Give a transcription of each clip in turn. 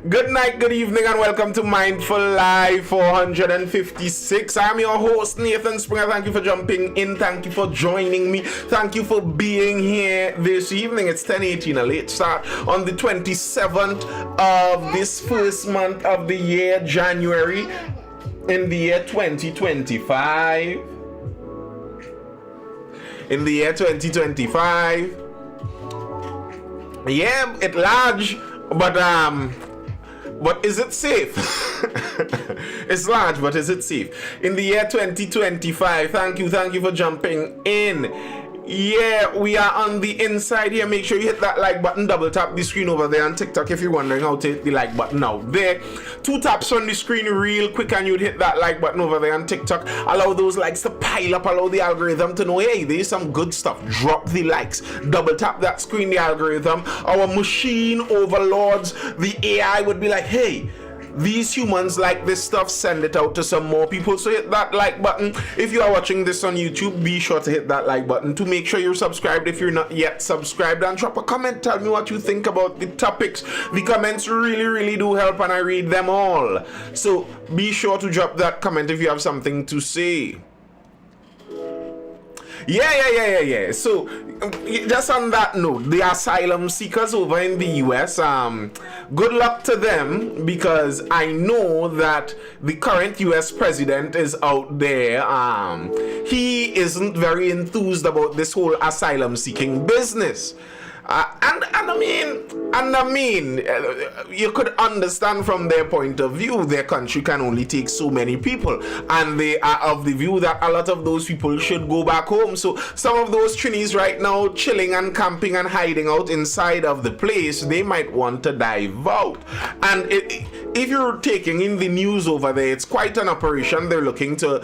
Good night, good evening, and welcome to Mindful Live 456. I'm your host, Nathan Springer. Thank you for jumping in. Thank you for joining me. Thank you for being here this evening. It's 10:18, a late start on the 27th of this first month of the year, January, in the year 2025. In the year 2025. Yeah, it's large, but is it safe? It's large, but is it safe? In the year 2025, thank you for jumping in. Yeah, we are on the inside here. Make sure you hit that like button, double tap the screen over there on TikTok if you're wondering how to hit the like button out there. 2 taps on the screen real quick and you'd hit that like button over there on TikTok. Allow those likes to pile up, allow the algorithm to know, hey, there's some good stuff. Drop the likes, double tap that screen, the algorithm. Our machine overlords, the AI would be like, hey, these humans like this stuff, send it out to some more people. So hit that like button. If you are watching this on YouTube, be sure to hit that like button to make sure you're subscribed if you're not yet subscribed, and drop a comment. Tell me what you think about the topics. The comments really do help and I read them all. So be sure to drop that comment if you have something to say. Yeah. So, just on that note, the asylum seekers over in the US, good luck to them, because I know that the current US president is out there. He isn't very enthused about this whole asylum seeking business. And I mean, you could understand from their point of view, their country can only take so many people, and they are of the view that a lot of those people should go back home. So some of those Trinis right now chilling and camping and hiding out inside of the place, they might want to dive out. And if you're taking in the news over there, it's quite an operation they're looking to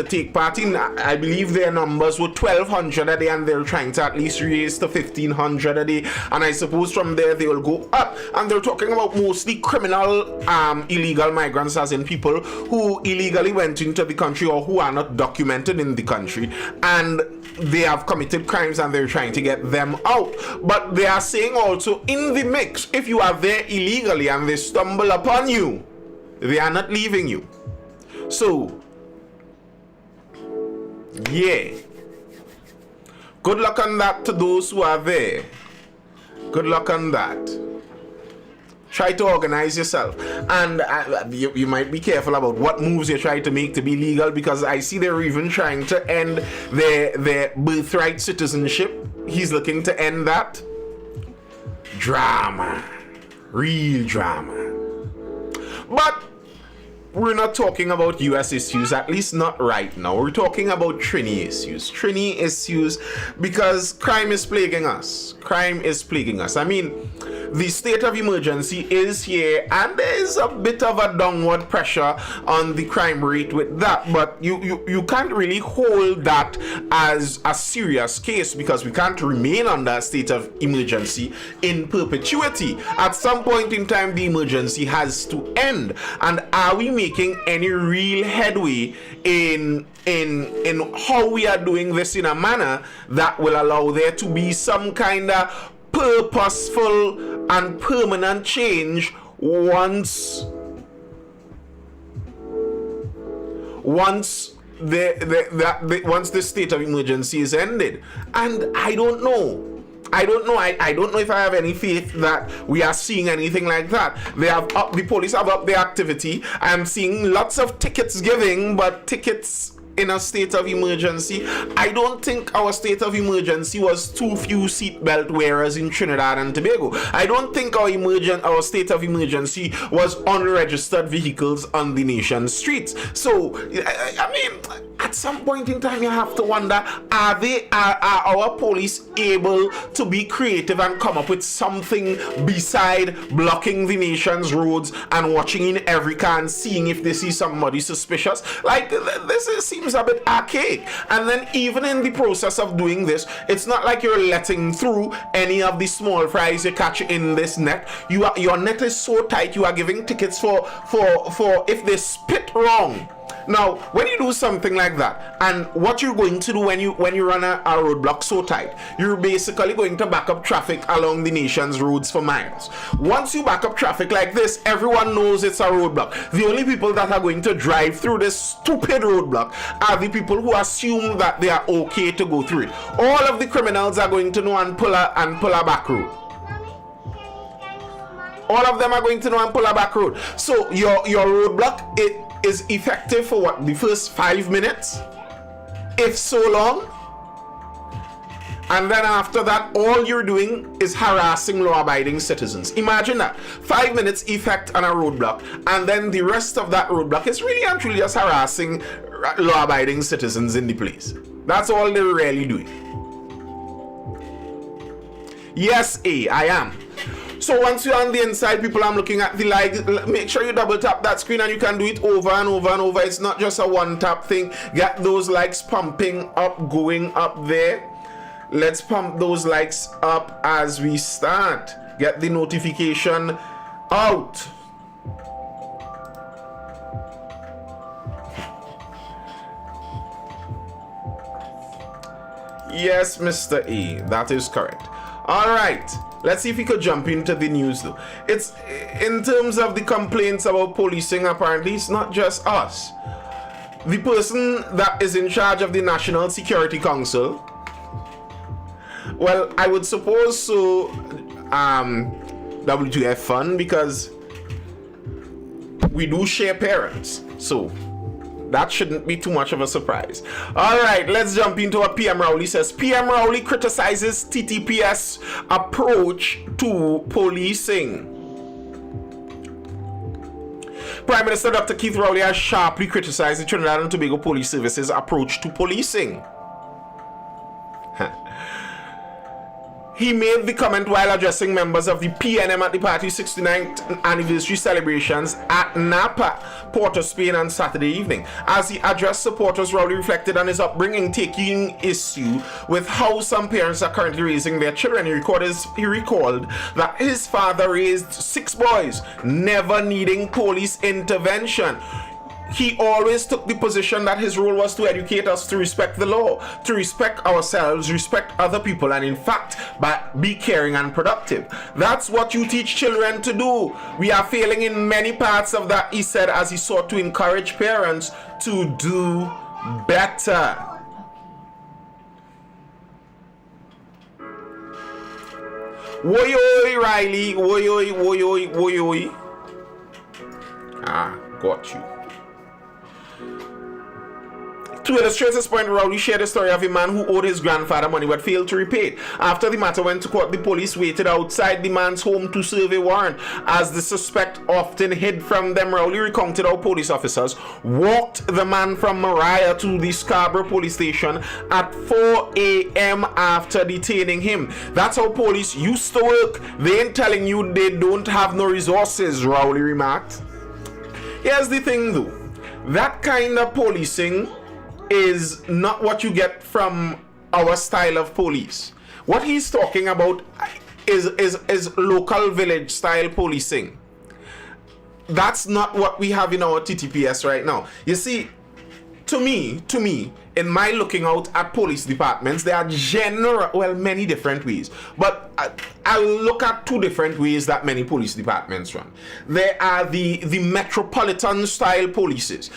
take part in. I believe their numbers were 1,200 a day, and they're trying to at least raise to 1,500 a day, and I suppose from there they will go up. And they're talking about mostly criminal illegal migrants, as in people who illegally went into the country or who are not documented in the country, and they have committed crimes and they're trying to get them out. But they are saying also, in the mix, if you are there illegally and they stumble upon you, they are not leaving you. So yeah, good luck on that to those who are there. Good luck on that. Try to organize yourself, and you might be careful about what moves you try to make to be legal, because I see they're even trying to end their birthright citizenship. He's looking to end that. Drama. Real drama. But we're not talking about US issues, at least not right now. We're talking about Trini issues. Trini issues, because crime is plaguing us. Crime is plaguing us. I mean, the state of emergency is here, and there is a bit of a downward pressure on the crime rate with that, but you can't really hold that as a serious case, because we can't remain under a state of emergency in perpetuity. At some point in time, the emergency has to end. And are we making any real headway in how we are doing this in a manner that will allow there to be some kind of purposeful and permanent change once the state of emergency is ended? And I don't know. I don't know if I have any faith that we are seeing anything like that. The police have upped their activity. I am seeing lots of tickets giving, but tickets in a state of emergency. I don't think our state of emergency was too few seatbelt wearers in Trinidad and Tobago. I don't think our state of emergency was unregistered vehicles on the nation's streets. So I mean, at some point in time, you have to wonder: are our police able to be creative and come up with something beside blocking the nation's roads and watching in every car and seeing if they see somebody suspicious? Like, this seems a bit archaic. And then even in the process of doing this, it's not like you're letting through any of the small fries you catch in this net. Your net is so tight, you are giving tickets for if they spit wrong. Now, when you do something like that, and what you're going to do when you run a roadblock so tight, you're basically going to back up traffic along the nation's roads for miles. Once you back up traffic like this, everyone knows it's a roadblock. The only people that are going to drive through this stupid roadblock are the people who assume that they are okay to go through it. All of the criminals are going to know and pull a back road. All of them are going to know and pull a back road. So your roadblock, it is effective for what, the first 5 minutes, if so long, and then after that all you're doing is harassing law-abiding citizens. Imagine that, 5 minutes effect on a roadblock, and then the rest of that roadblock is really and truly just harassing law-abiding citizens in the place. That's all they're really doing. Yes, I am. So once you're on the inside, people, I'm looking at the likes. Make sure you double tap that screen, and you can do it over and over and over. It's not just a one tap thing. Get those likes pumping up, going up there. Let's pump those likes up as we start. Get the notification out. Yes, Mr. A, that is correct. All right. Let's see if we could jump into the news though. It's in terms of the complaints about policing, apparently it's not just us. The person that is in charge of the National Security Council, well, I would suppose so, WTF fun, because we do share parents, so that shouldn't be too much of a surprise. All right, let's jump into what PM Rowley says. PM Rowley criticizes TTPS approach to policing. Prime Minister Dr. Keith Rowley has sharply criticized the Trinidad and Tobago Police Service's approach to policing. He made the comment while addressing members of the PNM at the party's 69th anniversary celebrations at Napa, Port of Spain on Saturday evening. As he addressed supporters, Rowley reflected on his upbringing, taking issue with how some parents are currently raising their children. He recalled that his father raised 6 boys, never needing police intervention. He always took the position that his role was to educate us to respect the law, to respect ourselves, respect other people, and in fact, be caring and productive. That's what you teach children to do. We are failing in many parts of that, he said, as he sought to encourage parents to do better. Woyoy, Riley, woyoy, woyoy, woyoy. Ah, got you. To illustrate this point, Rowley shared the story of a man who owed his grandfather money but failed to repay it. After the matter went to court, the police waited outside the man's home to serve a warrant, as the suspect often hid from them. Rowley recounted how police officers walked the man from Mariah to the Scarborough police station at 4 a.m. after detaining him. That's how police used to work. They ain't telling you they don't have no resources, Rowley remarked. Here's the thing though, that kind of policing is not what you get from our style of police. What he's talking about is local village style policing. That's not what we have in our TTPS right now. You see, to me, in my looking out at police departments, there are many different ways, but I'll look at 2 different ways that many police departments run. There are the metropolitan style polices,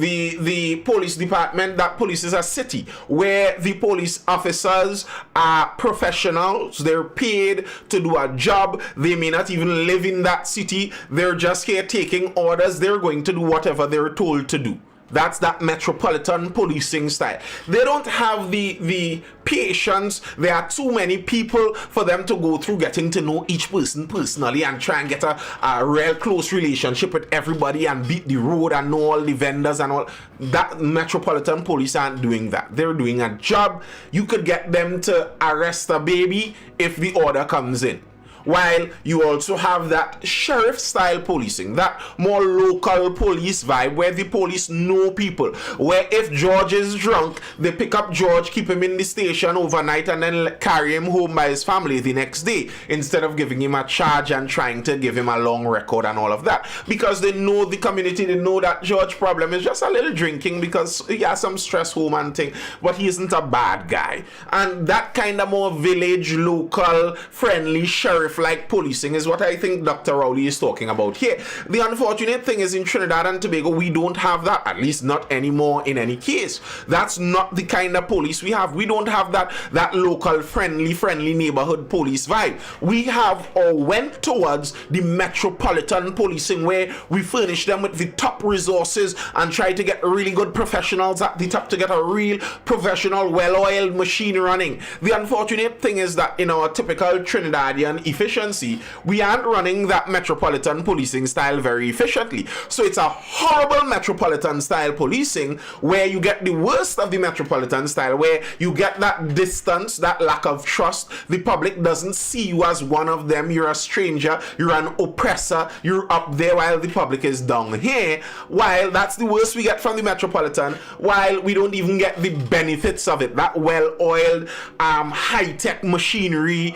the police department that polices a city, where the police officers are professionals. They're paid to do a job. They may not even live in that city. They're just here taking orders. They're going to do whatever they're told to do. That's that metropolitan policing style. They don't have the patience. There are too many people for them to go through getting to know each person personally and try and get a real close relationship with everybody and beat the road and know all the vendors and all. That metropolitan police aren't doing that. They're doing a job. You could get them to arrest a baby if the order comes in. while you also have that sheriff style policing, that more local police vibe where the police know people, where if George is drunk, they pick up George, keep him in the station overnight, and then carry him home by his family the next day, instead of giving him a charge and trying to give him a long record and all of that, because they know the community, they know that George problem is just a little drinking because he has some stress home and thing, but he isn't a bad guy. And that kind of more village, local, friendly, sheriff-like policing is what I think Dr. Rowley is talking about here. The unfortunate thing is in Trinidad and Tobago, we don't have that, at least not anymore in any case. That's not the kind of police we have. We don't have that local, friendly neighborhood police vibe. We have or went towards the metropolitan policing where we furnish them with the top resources and try to get really good professionals at the top to get a real professional, well-oiled machine running. The unfortunate thing is that in our typical Trinidadian efficiency, we aren't running that metropolitan policing style very efficiently. So it's a horrible metropolitan style policing where you get the worst of the metropolitan style, where you get that distance, that lack of trust. The public doesn't see you as one of them. You're a stranger, you're an oppressor, you're up there while the public is down here. While that's the worst we get from the metropolitan, while we don't even get the benefits of it, that well-oiled high-tech machinery,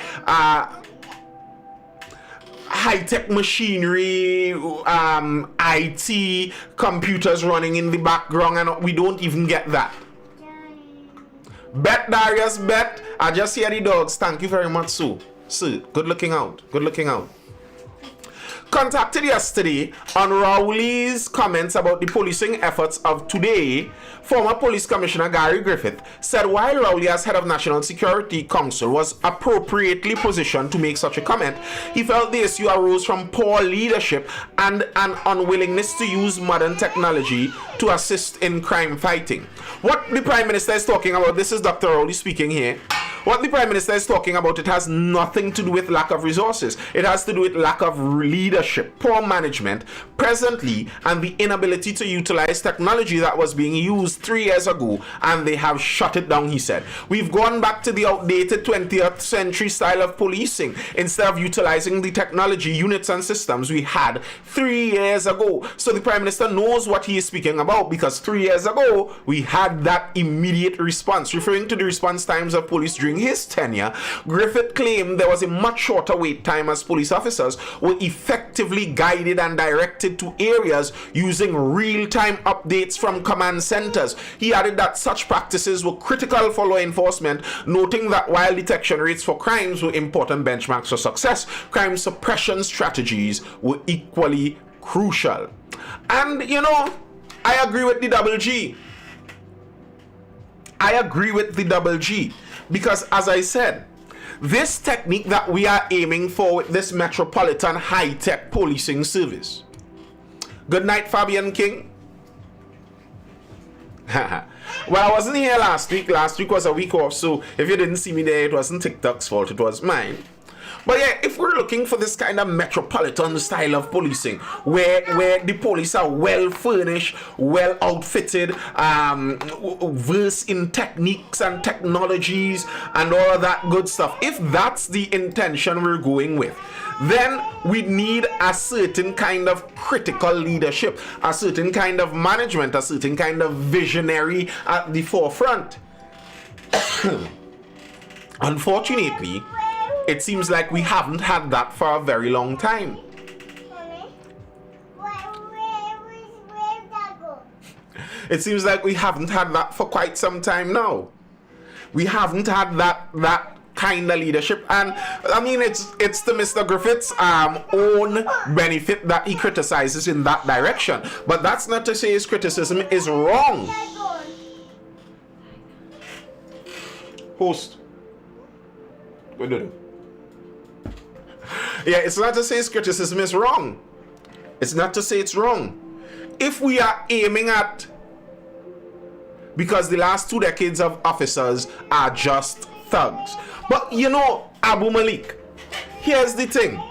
IT, computers running in the background, and we don't even get that. Bet, Darius, bet. I just hear the dogs. Thank you very much, Sue. Sue, good looking out. Good looking out. Contacted yesterday on Rowley's comments about the policing efforts of today, former Police Commissioner Gary Griffith said while Rowley as head of National Security Council was appropriately positioned to make such a comment, he felt the issue arose from poor leadership and an unwillingness to use modern technology to assist in crime fighting. What the Prime Minister is talking about, this is Dr. Rowley speaking here, what the Prime Minister is talking about, it has nothing to do with lack of resources. It has to do with lack of leadership, poor management presently, and the inability to utilize technology that was being used 3 years ago, and they have shut it down, he said. We've gone back to the outdated 20th century style of policing instead of utilizing the technology, units, and systems we had 3 years ago. So the Prime Minister knows what he is speaking about, because 3 years ago, we had that immediate response. Referring to the response times of police during his tenure, Griffith claimed there was a much shorter wait time as police officers were effectively guided and directed to areas using real-time updates from command centers. He added that such practices were critical for law enforcement, noting that while detection rates for crimes were important benchmarks for success, crime suppression strategies were equally crucial. And you know, I agree with the double G. I agree with the double G. Because as I said, this technique that we are aiming for with this metropolitan high-tech policing service. Good night, Fabian King. Well, I wasn't here last week. Last week was a week off, so if you didn't see me there, it wasn't TikTok's fault, it was mine. But yeah, if we're looking for this kind of metropolitan style of policing, where the police are well furnished, well outfitted, versed in techniques and technologies and all of that good stuff, if that's the intention we're going with, then we need a certain kind of critical leadership, a certain kind of management, a certain kind of visionary at the forefront. Unfortunately, it seems like we haven't had that for a very long time. It seems like we haven't had that for quite some time now. We haven't had that kind of leadership, and I mean it's to Mr. Griffith's own benefit that he criticizes in that direction. But that's not to say his criticism is wrong. Host. What do? Yeah, it's not to say his criticism is wrong. It's not to say it's wrong. If we are aiming at, because the last 2 decades of officers are just thugs. But you know, Abu Malik, here's the thing.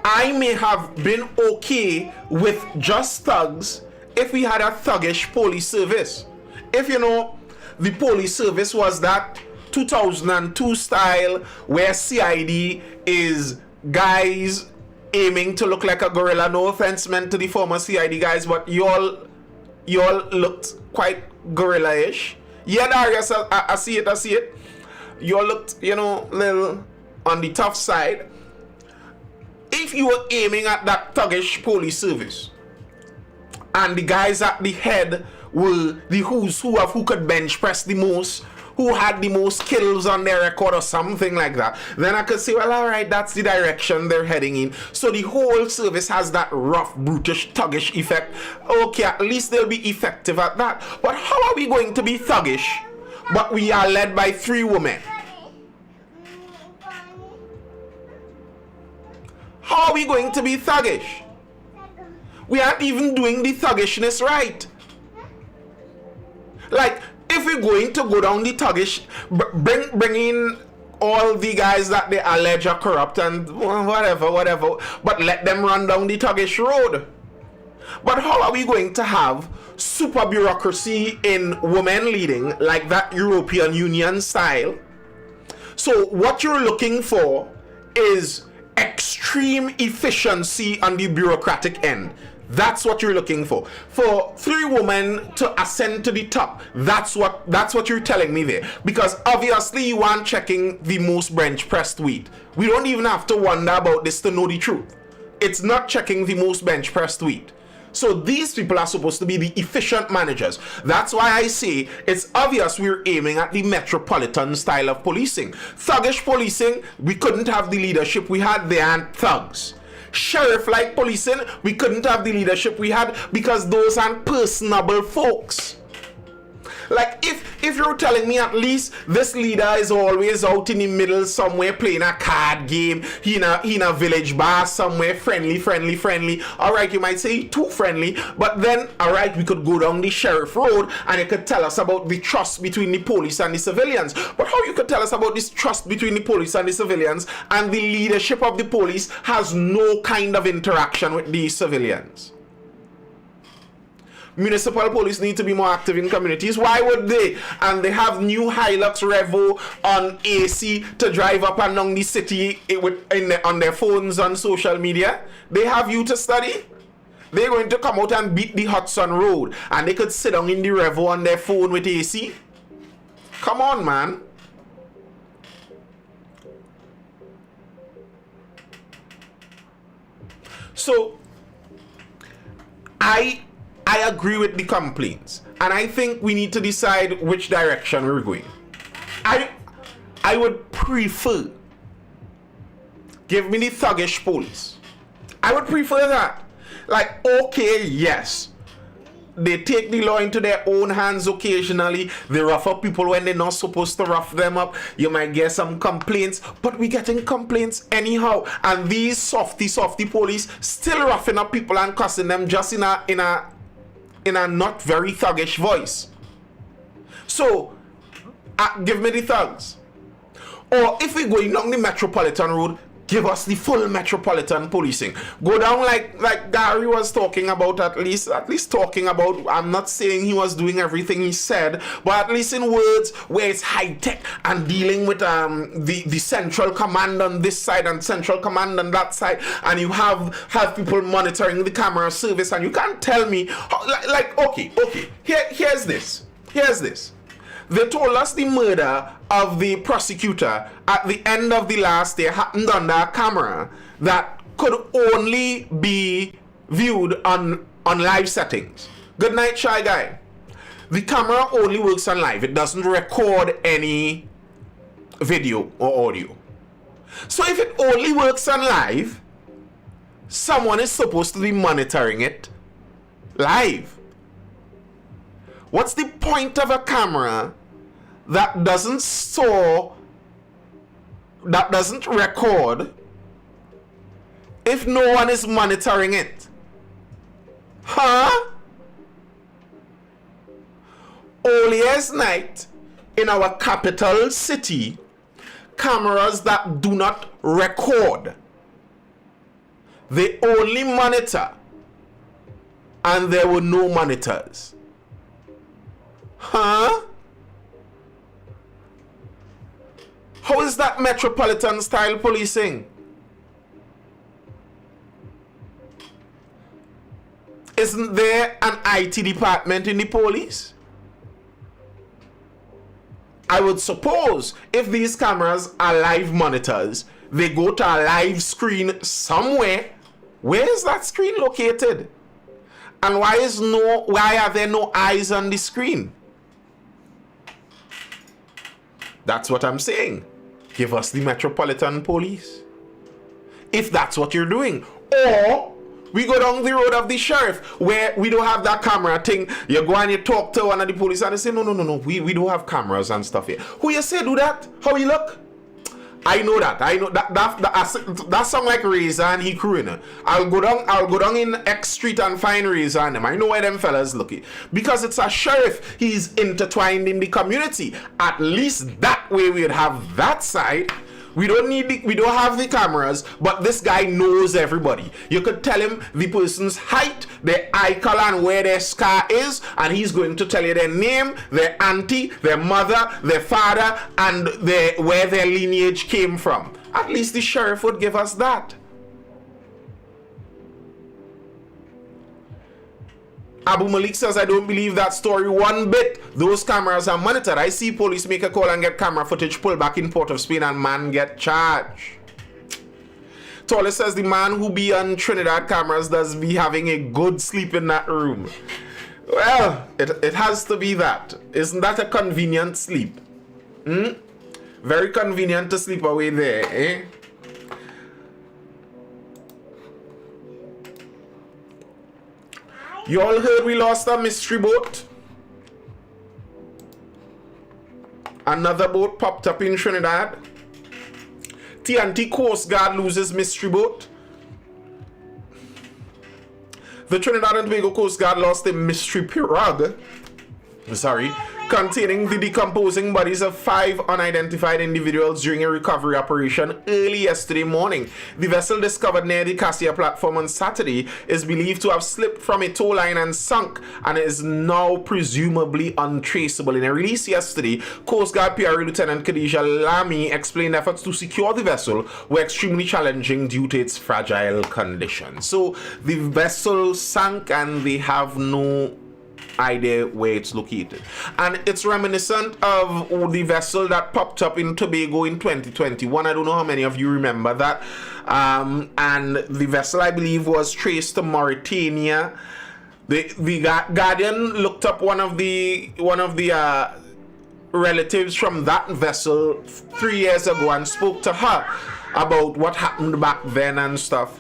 I may have been okay with just thugs if we had a thuggish police service. If you know, the police service was that 2002 style where CID is guys aiming to look like a gorilla. No offense meant to the former CID guys, but y'all looked quite gorilla-ish. Yeah, Darius, I see it. You looked, little on the tough side. If you were aiming at that thuggish police service, and the guys at the head were the who's who of who could bench press the most, who had the most kills on their record or something like that, then I could say, well, all right, that's the direction they're heading in. So the whole service has that rough, brutish, thuggish effect. Okay, at least they'll be effective at that. But how are we going to be thuggish, but we are led by 3 women? How are we going to be thuggish? We aren't even doing the thuggishness right. Like, if we're going to go down the thuggish, bring in all the guys that they allege are corrupt and whatever, but let them run down the thuggish road. But how are we going to have super bureaucracy in women leading, like that European Union style? So what you're looking for is extreme efficiency on the bureaucratic end. That's what you're looking for. For 3 women to ascend to the top, that's what you're telling me there. Because obviously you aren't checking the most bench pressed tweet. We don't even have to wonder about this to know the truth. It's not checking the most bench pressed tweet. So these people are supposed to be the efficient managers. That's why I say it's obvious we're aiming at the metropolitan style of policing. Thuggish policing, we couldn't have the leadership we had. They aren't thugs. Sheriff-like policing, we couldn't have the leadership we had because those aren't personable folks. Like, if you're telling me at least this leader is always out in the middle somewhere playing a card game, he in a village bar somewhere, friendly. Alright, you might say too friendly, but then, alright, we could go down the sheriff road and it could tell us about the trust between the police and the civilians. But how you could tell us about this trust between the police and the civilians and the leadership of the police has no kind of interaction with the civilians? Municipal police need to be more active in communities. Why would they? And they have new Hilux Revo on AC to drive up and down the city on their phones on social media. They have you to study. They're going to come out and beat the Hudson Road and they could sit down in the Revo on their phone with AC. Come on, man. So I agree with the complaints, and I think we need to decide which direction we're going. I would prefer, give me the thuggish police. I would prefer that. Like, okay, yes, they take the law into their own hands occasionally. They rough up people when they're not supposed to rough them up. You might get some complaints, but we're getting complaints anyhow. And these softy police still roughing up people and cussing them just in a not very thuggish voice. So, give me the thugs. Or if we're going down the metropolitan road, give us the full metropolitan policing. Go down like Gary was talking about, at least talking about. I'm not saying he was doing everything he said, but at least in words where it's high tech and dealing with the central command on this side and central command on that side, and you have people monitoring the camera service, and you can't tell me okay, here's this. They told us the murder of the prosecutor at the end of the last year happened under a camera that could only be viewed on live settings. Good night, Shy Guy. The camera only works on live. It doesn't record any video or audio. So if it only works on live, someone is supposed to be monitoring it live. What's the point of a camera that doesn't record if no one is monitoring it? Huh? Earliest night in our capital city, cameras that do not record, they only monitor, and there were no monitors. Huh? How is that metropolitan style policing? Isn't there an IT department in the police? I would suppose if these cameras are live monitors, they go to a live screen somewhere. Where is that screen located? And why are there no eyes on the screen? That's what I'm saying. Give us the Metropolitan Police, if that's what you're doing. Or we go down the road of the sheriff where we don't have that camera thing. You go and you talk to one of the police and they say, no, we don't have cameras and stuff here. Who you say do that? How you look? I know that sound like Razor and he crew, you know. I'll go down in X Street and find Razor and them. I know where them fellas looking. Because it's a sheriff, he's intertwined in the community. At least that way we'd have that side. We don't have the cameras, but this guy knows everybody. You could tell him the person's height, their eye color, and where their scar is, and he's going to tell you their name, their auntie, their mother, their father, and where their lineage came from. At least the sheriff would give us that. Abu Malik says, I don't believe that story one bit. Those cameras are monitored. I see police make a call and get camera footage pulled back in Port of Spain and man get charged. Tolle says, the man who be on Trinidad cameras does be having a good sleep in that room. Well, it has to be that. Isn't that a convenient sleep? Very convenient to sleep away there, eh? You all heard we lost a mystery boat? Another boat popped up in Trinidad. TNT Coast Guard loses mystery boat. The Trinidad and Tobago Coast Guard lost a mystery pirogue, containing the decomposing bodies of 5 unidentified individuals during a recovery operation early yesterday morning. The vessel, discovered near the Cassia platform on Saturday, is believed to have slipped from a tow line and sunk, and is now presumably untraceable. In a release yesterday, Coast Guard PRA Lieutenant Khadija Lamy explained efforts to secure the vessel were extremely challenging due to its fragile condition. So the vessel sank and they have no idea where it's located, and it's reminiscent of the vessel that popped up in Tobago in 2021. I don't know how many of you remember that, and the vessel, I believe, was traced to Mauritania. The Guardian looked up one of the relatives from that vessel 3 years ago and spoke to her about what happened back then and stuff.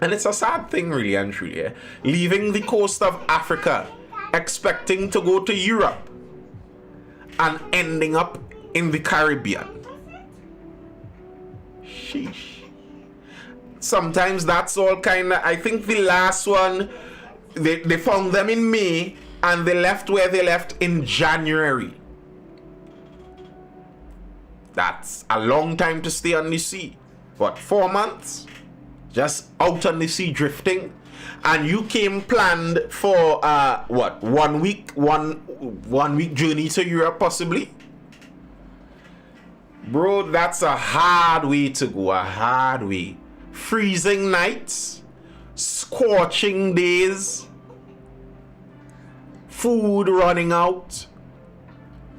And it's a sad thing, really and truly, eh? Leaving the coast of Africa, expecting to go to Europe, and ending up in the Caribbean. Sheesh. Sometimes that's all kind of... I think the last one, they found them in May, and they left where they left in January. That's a long time to stay on the sea. What, 4 months? Just out on the sea drifting, and you came planned for 1 week, one week journey to Europe possibly. Bro, that's a hard way to go, a hard way. Freezing nights, scorching days, food running out,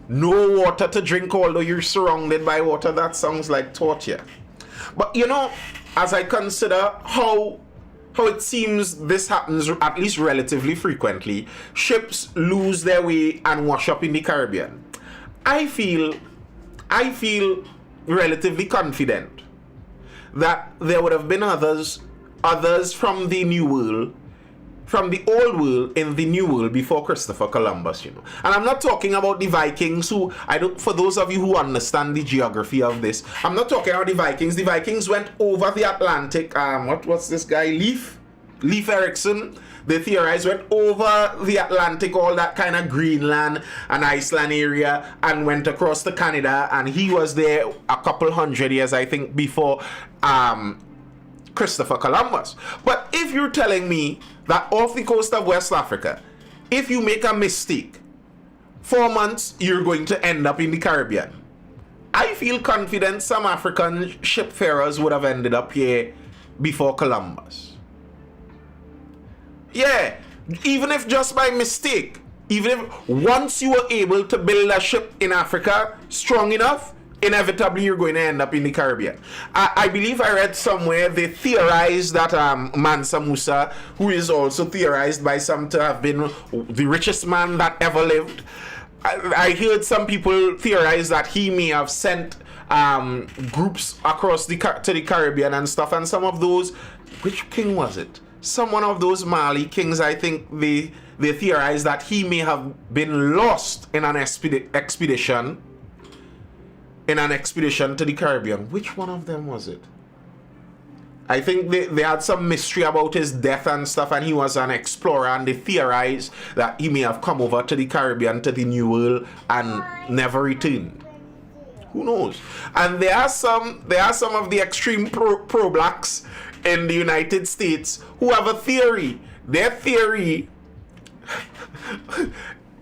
no water to drink although you're surrounded by water. That sounds like torture. But you know, as I consider how it seems this happens at least relatively frequently, ships lose their way and wash up in the Caribbean, I feel relatively confident that there would have been others from the New World, from the old world in the new world before Christopher Columbus, you know. And I'm not talking about the Vikings, who for those of you who understand the geography of this, I'm not talking about the Vikings. The Vikings went over the Atlantic. What's this guy? Leif Erikson. They theorize went over the Atlantic, all that kind of Greenland and Iceland area, and went across to Canada, and he was there a couple hundred years, I think, before Christopher Columbus. But if you're telling me that off the coast of West Africa, if you make a mistake, 4 months you're going to end up in the Caribbean, I feel confident some African shipfarers would have ended up here before Columbus. Yeah, even if just by mistake, even if once you were able to build a ship in Africa strong enough, inevitably you're going to end up in the Caribbean. I believe I read somewhere they theorized that Mansa Musa, who is also theorized by some to have been the richest man that ever lived, I heard some people theorize that he may have sent groups across to the Caribbean and stuff, and some of those, which king was it? Some one of those Mali kings, I think they theorize that he may have been lost in an expedition to the Caribbean. Which one of them was it? I think they had some mystery about his death and stuff, and he was an explorer, and they theorized that he may have come over to the Caribbean, to the New World, and never returned. Who knows? And there are some of the extreme pro-blacks in the United States who have a theory. Their theory,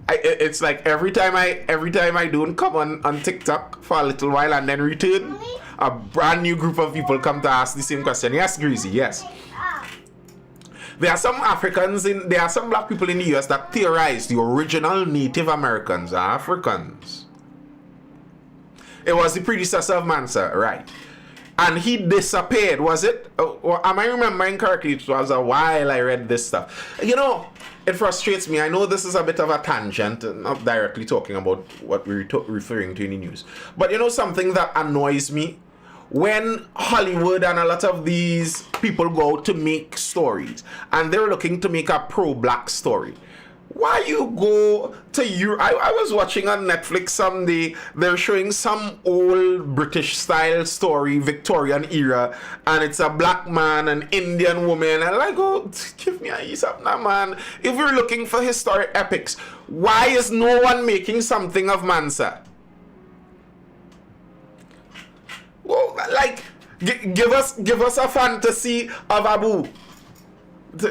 it's like every time I don't come on TikTok for a little while and then return, a brand new group of people come to ask the same question. Yes, Greasy, yes. There are some black people in the US that theorize the original Native Americans are Africans. It was the predecessor of Mansa, right? And he disappeared, was it? Or am I remembering correctly? It was a while I read this stuff. You know, it frustrates me. I know this is a bit of a tangent, not directly talking about what we're referring to in the news. But you know something that annoys me? When Hollywood and a lot of these people go to make stories, and they're looking to make a pro-black story, why you go to Europe? I was watching on Netflix someday, they're showing some old British style story, Victorian era, and it's a black man, an Indian woman, and like, oh, give me a ease up now, man. If we're looking for historic epics, why is no one making something of Mansa? Well, like, give us a fantasy of Abu.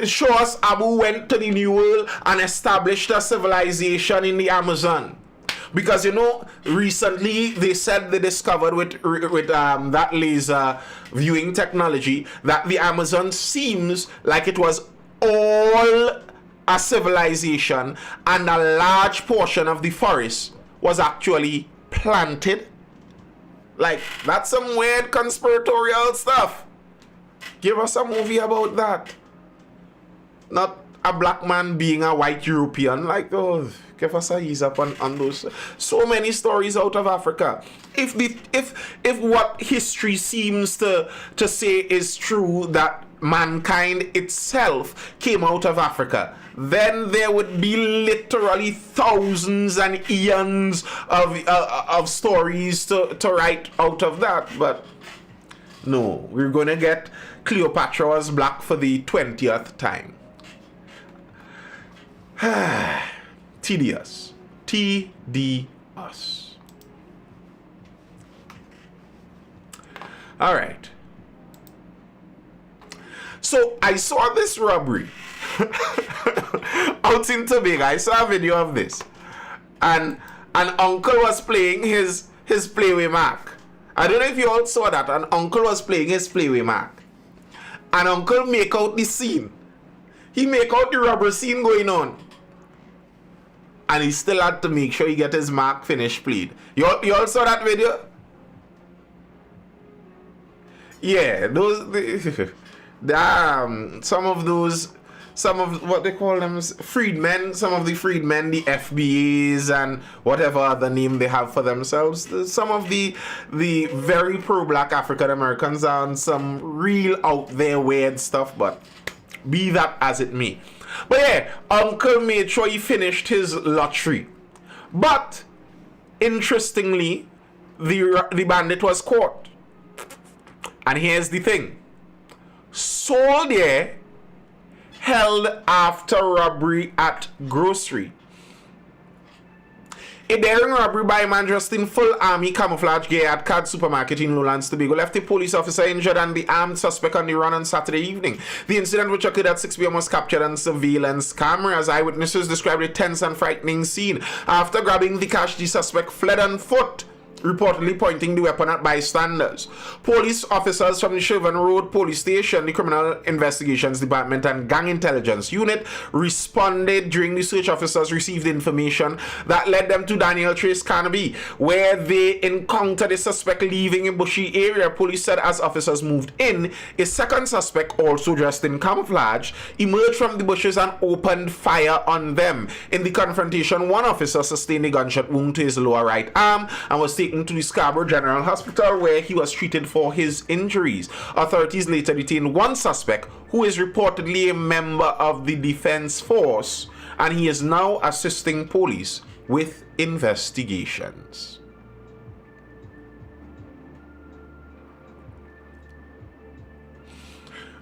Show us Abu went to the New World and established a civilization in the Amazon. Because you know, recently they said they discovered with that laser viewing technology that the Amazon seems like it was all a civilization, and a large portion of the forest was actually planted. Like, that's some weird conspiratorial stuff. Give us a movie about that. Not a black man being a white European. Like, oh, give us a ease up on those. So many stories out of Africa. If what history seems to say is true, that mankind itself came out of Africa, then there would be literally thousands and eons of stories to write out of that. But no, we're going to get Cleopatra was black for the 20th time. Tedious. Tedious. All right. So I saw this robbery out in Tobago. I saw a video of this, and an uncle was playing his Playway Mark. I don't know if you all saw that. An uncle was playing his Playway Mark, and uncle make out the scene. He make out the robbery scene going on, and he still had to make sure he get his mark finished played. You all saw that video? Yeah, some of what they call them, freedmen, some of the freedmen, the FBAs and whatever other name they have for themselves, some of the very pro-black African Americans are on some real out there weird stuff, but be that as it may. But yeah, uncle made sure he finished his lottery. But interestingly, the bandit was caught. And here's the thing. Soldier held after robbery at grocery. A daring robbery by a man dressed in full army camouflage gear at Cad Supermarket in Lowlands, Tobago left a police officer injured and the armed suspect on the run on Saturday evening. The incident, which occurred at 6 p.m. was captured on surveillance cameras. Eyewitnesses described a tense and frightening scene. After grabbing the cash, the suspect fled on foot. reportedly pointing the weapon at bystanders. Police officers from the Sherburne Road Police Station, the Criminal Investigations Department, and Gang Intelligence Unit responded during the search. Officers received information that led them to Daniel Trace Canopy, where they encountered a suspect leaving a bushy area. Police said as officers moved in, a second suspect, also dressed in camouflage, emerged from the bushes and opened fire on them. In the confrontation, one officer sustained a gunshot wound to his lower right arm and was taken to the Scarborough General Hospital, where he was treated for his injuries. Authorities later detained one suspect who is reportedly a member of the Defense Force, and he is now assisting police with investigations.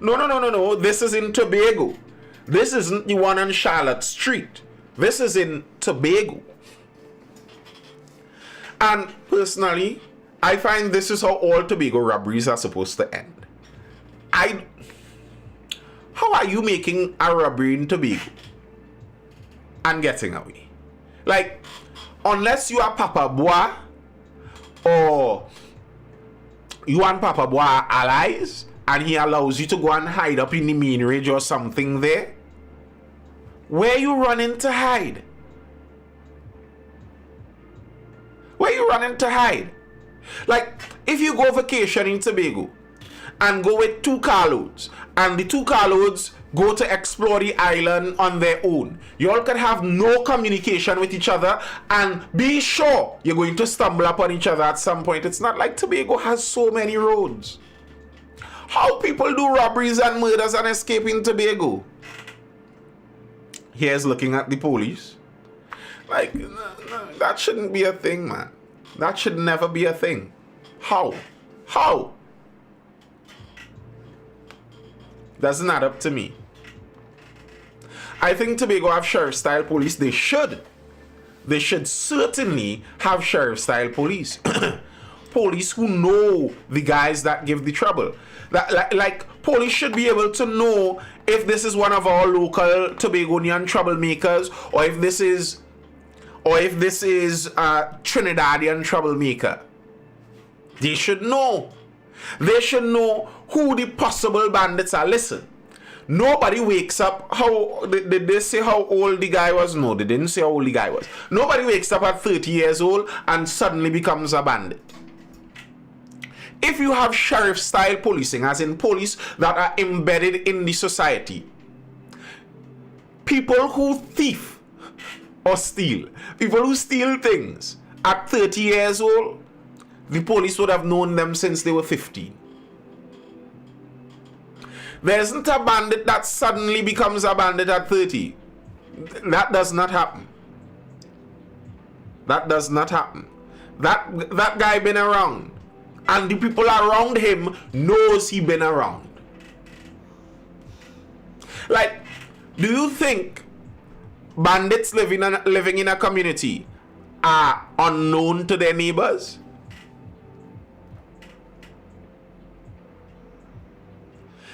No. This is in Tobago. This isn't the one on Charlotte Street. This is in Tobago. And personally, I find this is how all Tobago robberies are supposed to end. How are you making a robbery in Tobago and getting away? Like, unless you are Papa Bois or you and Papa Bois are allies and he allows you to go and hide up in the main ridge or something there, where you running to hide? Where you running to hide? Like, if you go vacation in Tobago and go with 2 carloads, and the 2 carloads go to explore the island on their own, you all can have no communication with each other and be sure you're going to stumble upon each other at some point. It's not like Tobago has so many roads. How people do robberies and murders and escape in Tobago? Here's looking at the police. Like, no, that shouldn't be a thing, man. That should never be a thing. How? Doesn't add up to me. I think Tobago have sheriff-style police. They should. They should certainly have sheriff-style police. Police who know the guys that give the trouble. Like police should be able to know if this is one of our local Tobagonian troublemakers, or if this is a Trinidadian troublemaker. They should know. They should know who the possible bandits are. Listen, nobody wakes up. Did they say how old the guy was? No, they didn't say how old the guy was. Nobody wakes up at 30 years old and suddenly becomes a bandit. If you have sheriff-style policing, as in police that are embedded in the society, people who thief or steal, people who steal things at 30 years old, the police would have known them since they were 15. There isn't a bandit that suddenly becomes a bandit at 30. That does not happen. That does not happen. That guy been around, and the people around him knows he been around. Like, do you think bandits living in a community are unknown to their neighbors?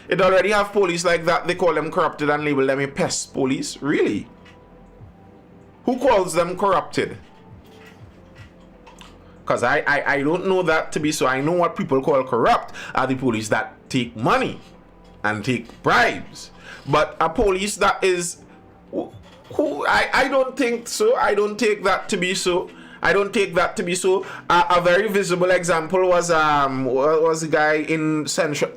It already have police like that. They call them corrupted and label them a pest police. Really? Who calls them corrupted? Because I don't know that to be so. I know what people call corrupt are the police that take money and take bribes. But a police that is I don't think so. I don't take that to be so. I don't take that to be so. A very visible example was the guy in Central,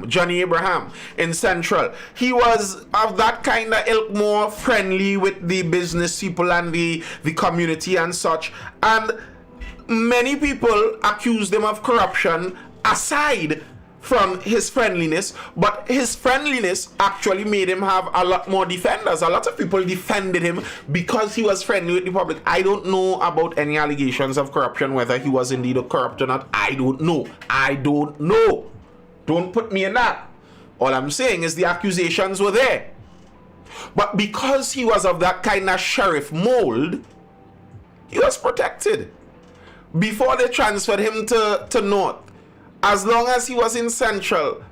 Johnny Abraham in Central. He was of that kind of ilk, more friendly with the business people and the community and such. And many people accused him of corruption aside from his friendliness, but his friendliness actually made him have a lot more defenders. A lot of people defended him because he was friendly with the public. I don't know about any allegations of corruption, whether he was indeed corrupt or not. I don't know. Don't put me in that. All I'm saying is the accusations were there. But because he was of that kind of sheriff mold, he was protected. Before they transferred him to North, as long as he was in Central,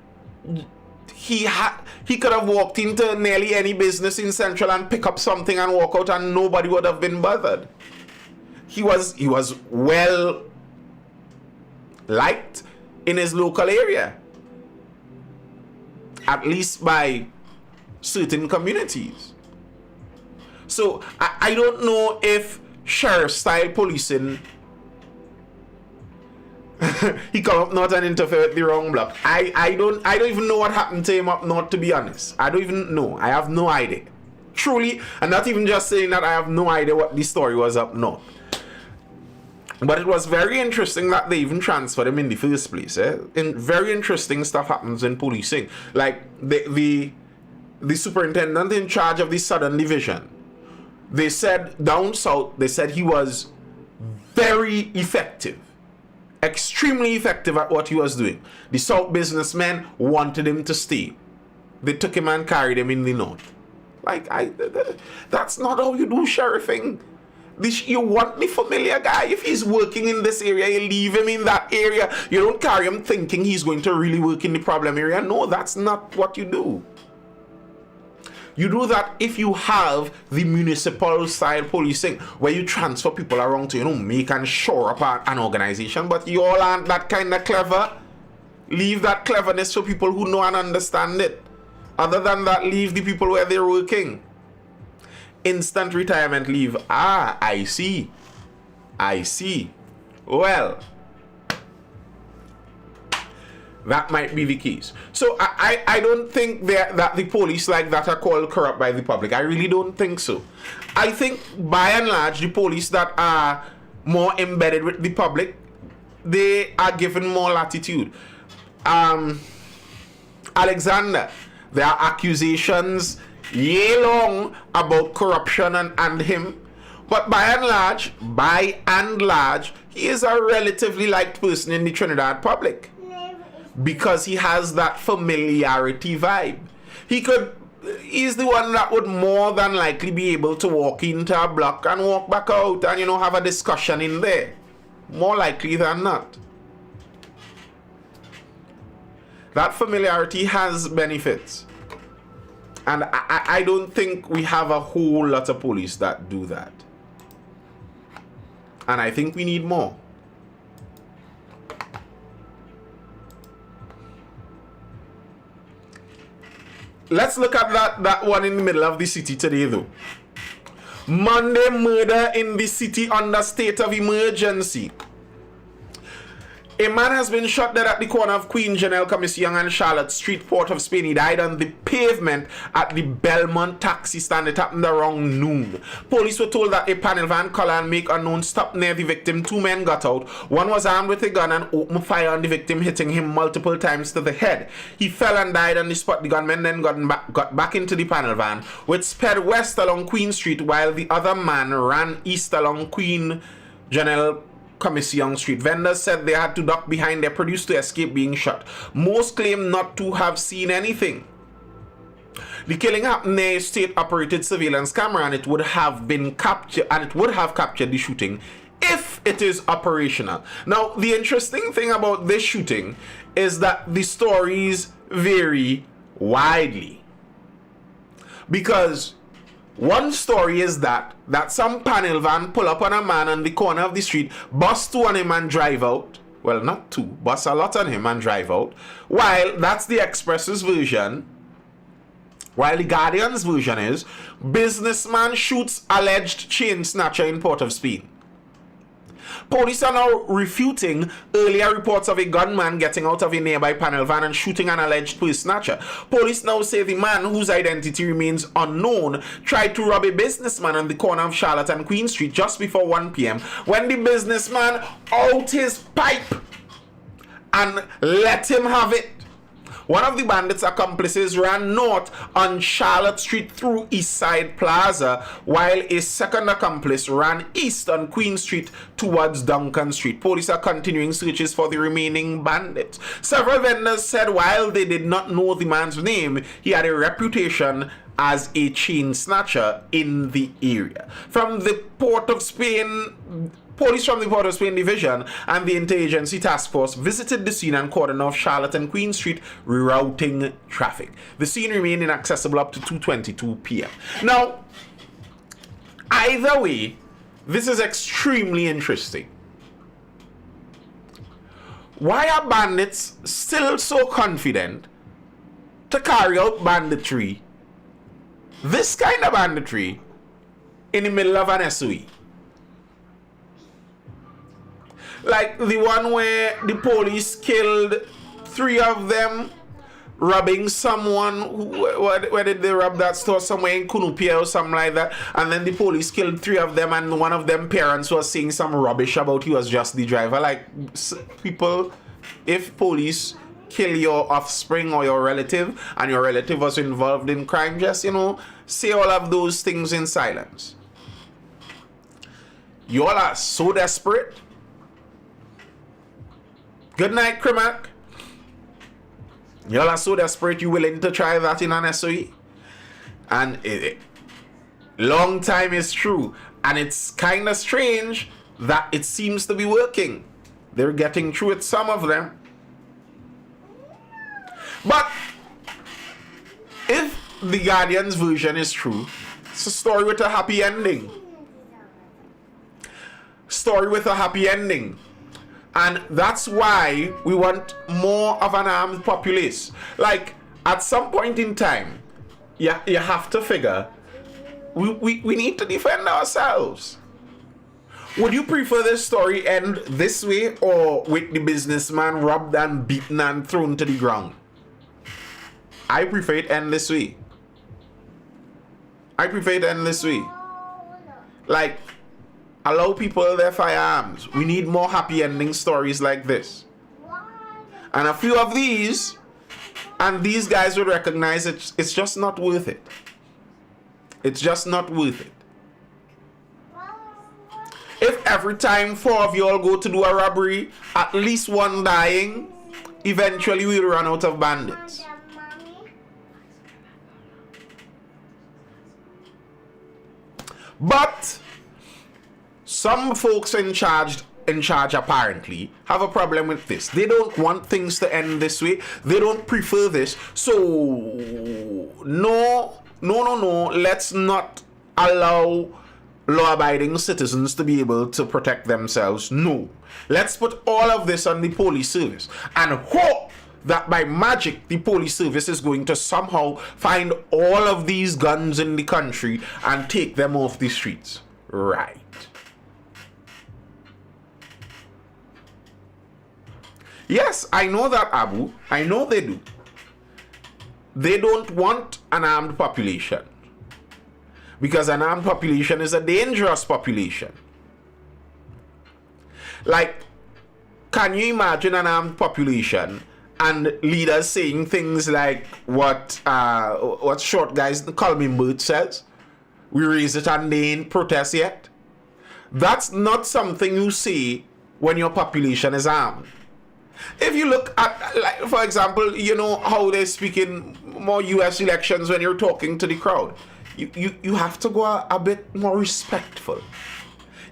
he could have walked into nearly any business in Central and pick up something and walk out, and nobody would have been bothered. He was well liked in his local area, at least by certain communities. So I don't know if sheriff-style policing he come up north and interfere with the wrong block. I don't even know what happened to him up north, to be honest. I don't even know. I have no idea. Truly, and not even just saying that, I have no idea what the story was up north. But it was very interesting that they even transferred him in the first place. And very interesting stuff happens in policing. Like the superintendent in charge of the Southern Division, they said down south, they said he was very effective. Extremely effective at what he was doing. The South businessmen wanted him to stay. They took him and carried him in the North. Like, that's not how you do sheriffing. You want the familiar guy. If he's working in this area, you leave him in that area. You don't carry him thinking he's going to really work in the problem area. No, that's not what you do. You do that if you have the municipal style policing, where you transfer people around to, make and shore up an organization. But you all aren't that kind of clever. Leave that cleverness for people who know and understand it. Other than that, leave the people where they're working. Instant retirement leave. I see. Well, that might be the case. So I don't think that the police like that are called corrupt by the public. I really don't think so. I think by and large, the police that are more embedded with the public, they are given more latitude. Alexander, there are accusations long about corruption and him. But by and large, he is a relatively liked person in the Trinidad public. Because he has that familiarity vibe. He's the one that would more than likely be able to walk into a block and walk back out and, have a discussion in there. More likely than not. That familiarity has benefits. And I don't think we have a whole lot of police that do that. And I think we need more. Let's look at that one in the middle of the city today, though. Monday murder in the city under state of emergency. A man has been shot dead at the corner of Queen Janelle Commission and Charlotte Street, Port of Spain. He died on the pavement at the Belmont taxi stand. It happened around noon. Police were told that a panel van, color and make unknown, stopped near the victim. Two men got out. One was armed with a gun and opened fire on the victim, hitting him multiple times to the head. He fell and died on the spot. The gunman then got back into the panel van, which sped west along Queen Street, while the other man ran east along Queen Janelle Commission Street. Vendors said they had to duck behind their produce to escape being shot. Most claim not to have seen anything. The killing happened near a state-operated surveillance camera, and it would have captured the shooting if it is operational. Now, the interesting thing about this shooting is that the stories vary widely. Because one story is that some panel van pull up on a man on the corner of the street, bust two on him and drive out. Well, not two, bust a lot on him and drive out. While that's the Express's version. While the Guardian's version is, businessman shoots alleged chain snatcher in Port of Spain. Police are now refuting earlier reports of a gunman getting out of a nearby panel van and shooting an alleged purse snatcher. Police now say the man, whose identity remains unknown, tried to rob a businessman on the corner of Charlotte and Queen Street just before 1 p.m. when the businessman out his pipe and let him have it. One of the bandits' accomplices ran north on Charlotte Street through Eastside Plaza, while a second accomplice ran east on Queen Street towards Duncan Street. Police are continuing searches for the remaining bandits. Several vendors said while they did not know the man's name, he had a reputation as a chain snatcher in the area. From the Port of Spain, police from the Port of Spain Division and the Interagency Task Force visited the scene and cordoned off Charlotte and Queen Street, rerouting traffic. The scene remained inaccessible up to 2:22 p.m. Now, either way, this is extremely interesting. Why are bandits still so confident to carry out banditry, this kind of banditry, in the middle of an SOE? Like the one where the police killed 3 of them robbing someone. Where did they rob that store? Somewhere in Kunupia or something like that. And then the police killed 3 of them, and one of them parents was saying some rubbish about he was just the driver. Like, people, if police kill your offspring or your relative and your relative was involved in crime, just, say all of those things in silence. You all are so desperate. Good night, Crimac. Y'all are so desperate, you willing to try that in an SOE? And long time is true. And it's kind of strange that it seems to be working. They're getting through it, some of them. But if the Guardian's version is true, it's a story with a happy ending. Story with a happy ending. And that's why we want more of an armed populace. Like, at some point in time, you have to figure, we need to defend ourselves. Would you prefer this story end this way, or with the businessman robbed and beaten and thrown to the ground? I prefer it end this way. Like, allow people their firearms. We need more happy ending stories like this. And a few of these, and these guys would recognize it's just not worth it. It's just not worth it. If every time 4 of you all go to do a robbery, at least one dying, eventually we'll run out of bandits. But some folks in charge apparently have a problem with this. They don't want things to end this way. They don't prefer this. So no. Let's not allow law-abiding citizens to be able to protect themselves. No. Let's put all of this on the police service and hope that by magic the police service is going to somehow find all of these guns in the country and take them off the streets. Right. Yes, I know that, Abu. I know they do. They don't want an armed population, because an armed population is a dangerous population. Like, can you imagine an armed population and leaders saying things like what short guys call me Bert says? We raise it and they ain't protest yet. That's not something you say when your population is armed. If you look at, like, for example, you know how they speak in more US elections when you're talking to the crowd. You have to go a bit more respectful.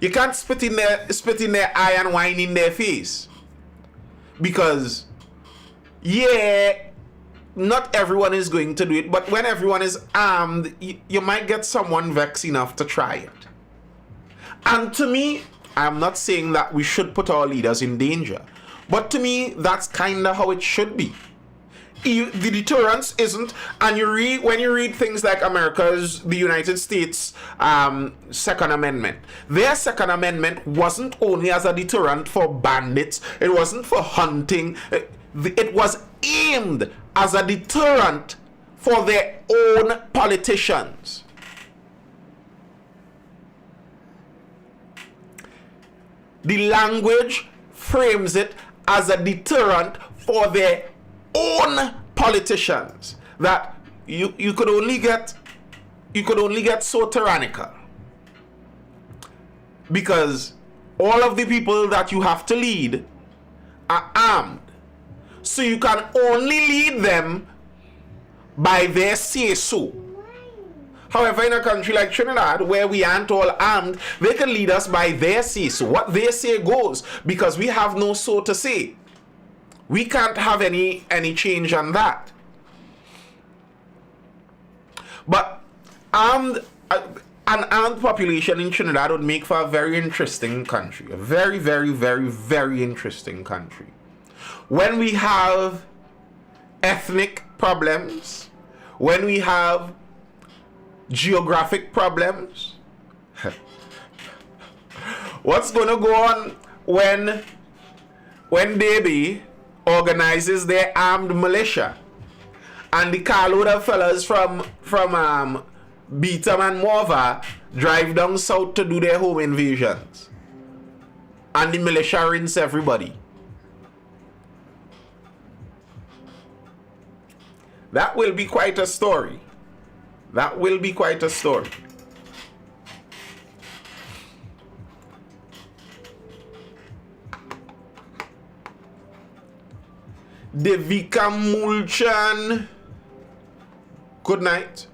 You can't spit in their eye and whine in their face. Because, yeah, not everyone is going to do it, but when everyone is armed, you might get someone vexed enough to try it. And to me, I'm not saying that we should put our leaders in danger, but to me, that's kind of how it should be. The deterrence isn't, and when you read things like the United States Second Amendment, their Second Amendment wasn't only as a deterrent for bandits, it wasn't for hunting, it was aimed as a deterrent for their own politicians. The language frames it as a deterrent for their own politicians, that you could only get so tyrannical because all of the people that you have to lead are armed, so you can only lead them by their say-so. However, in a country like Trinidad, where we aren't all armed, they can lead us by their say-so. What they say goes, because we have no so to say. We can't have any change on that. But an armed population in Trinidad would make for a very interesting country. A very, very, very, very interesting country. when we have ethnic problems, when we have geographic problems, what's going to go on when Davy organizes their armed militia and the carload of fellas from Beetham and Morva drive down south to do their home invasions, and the militia rinse everybody? That will be quite a story. That will be quite a story. Devika Mulchan, good night.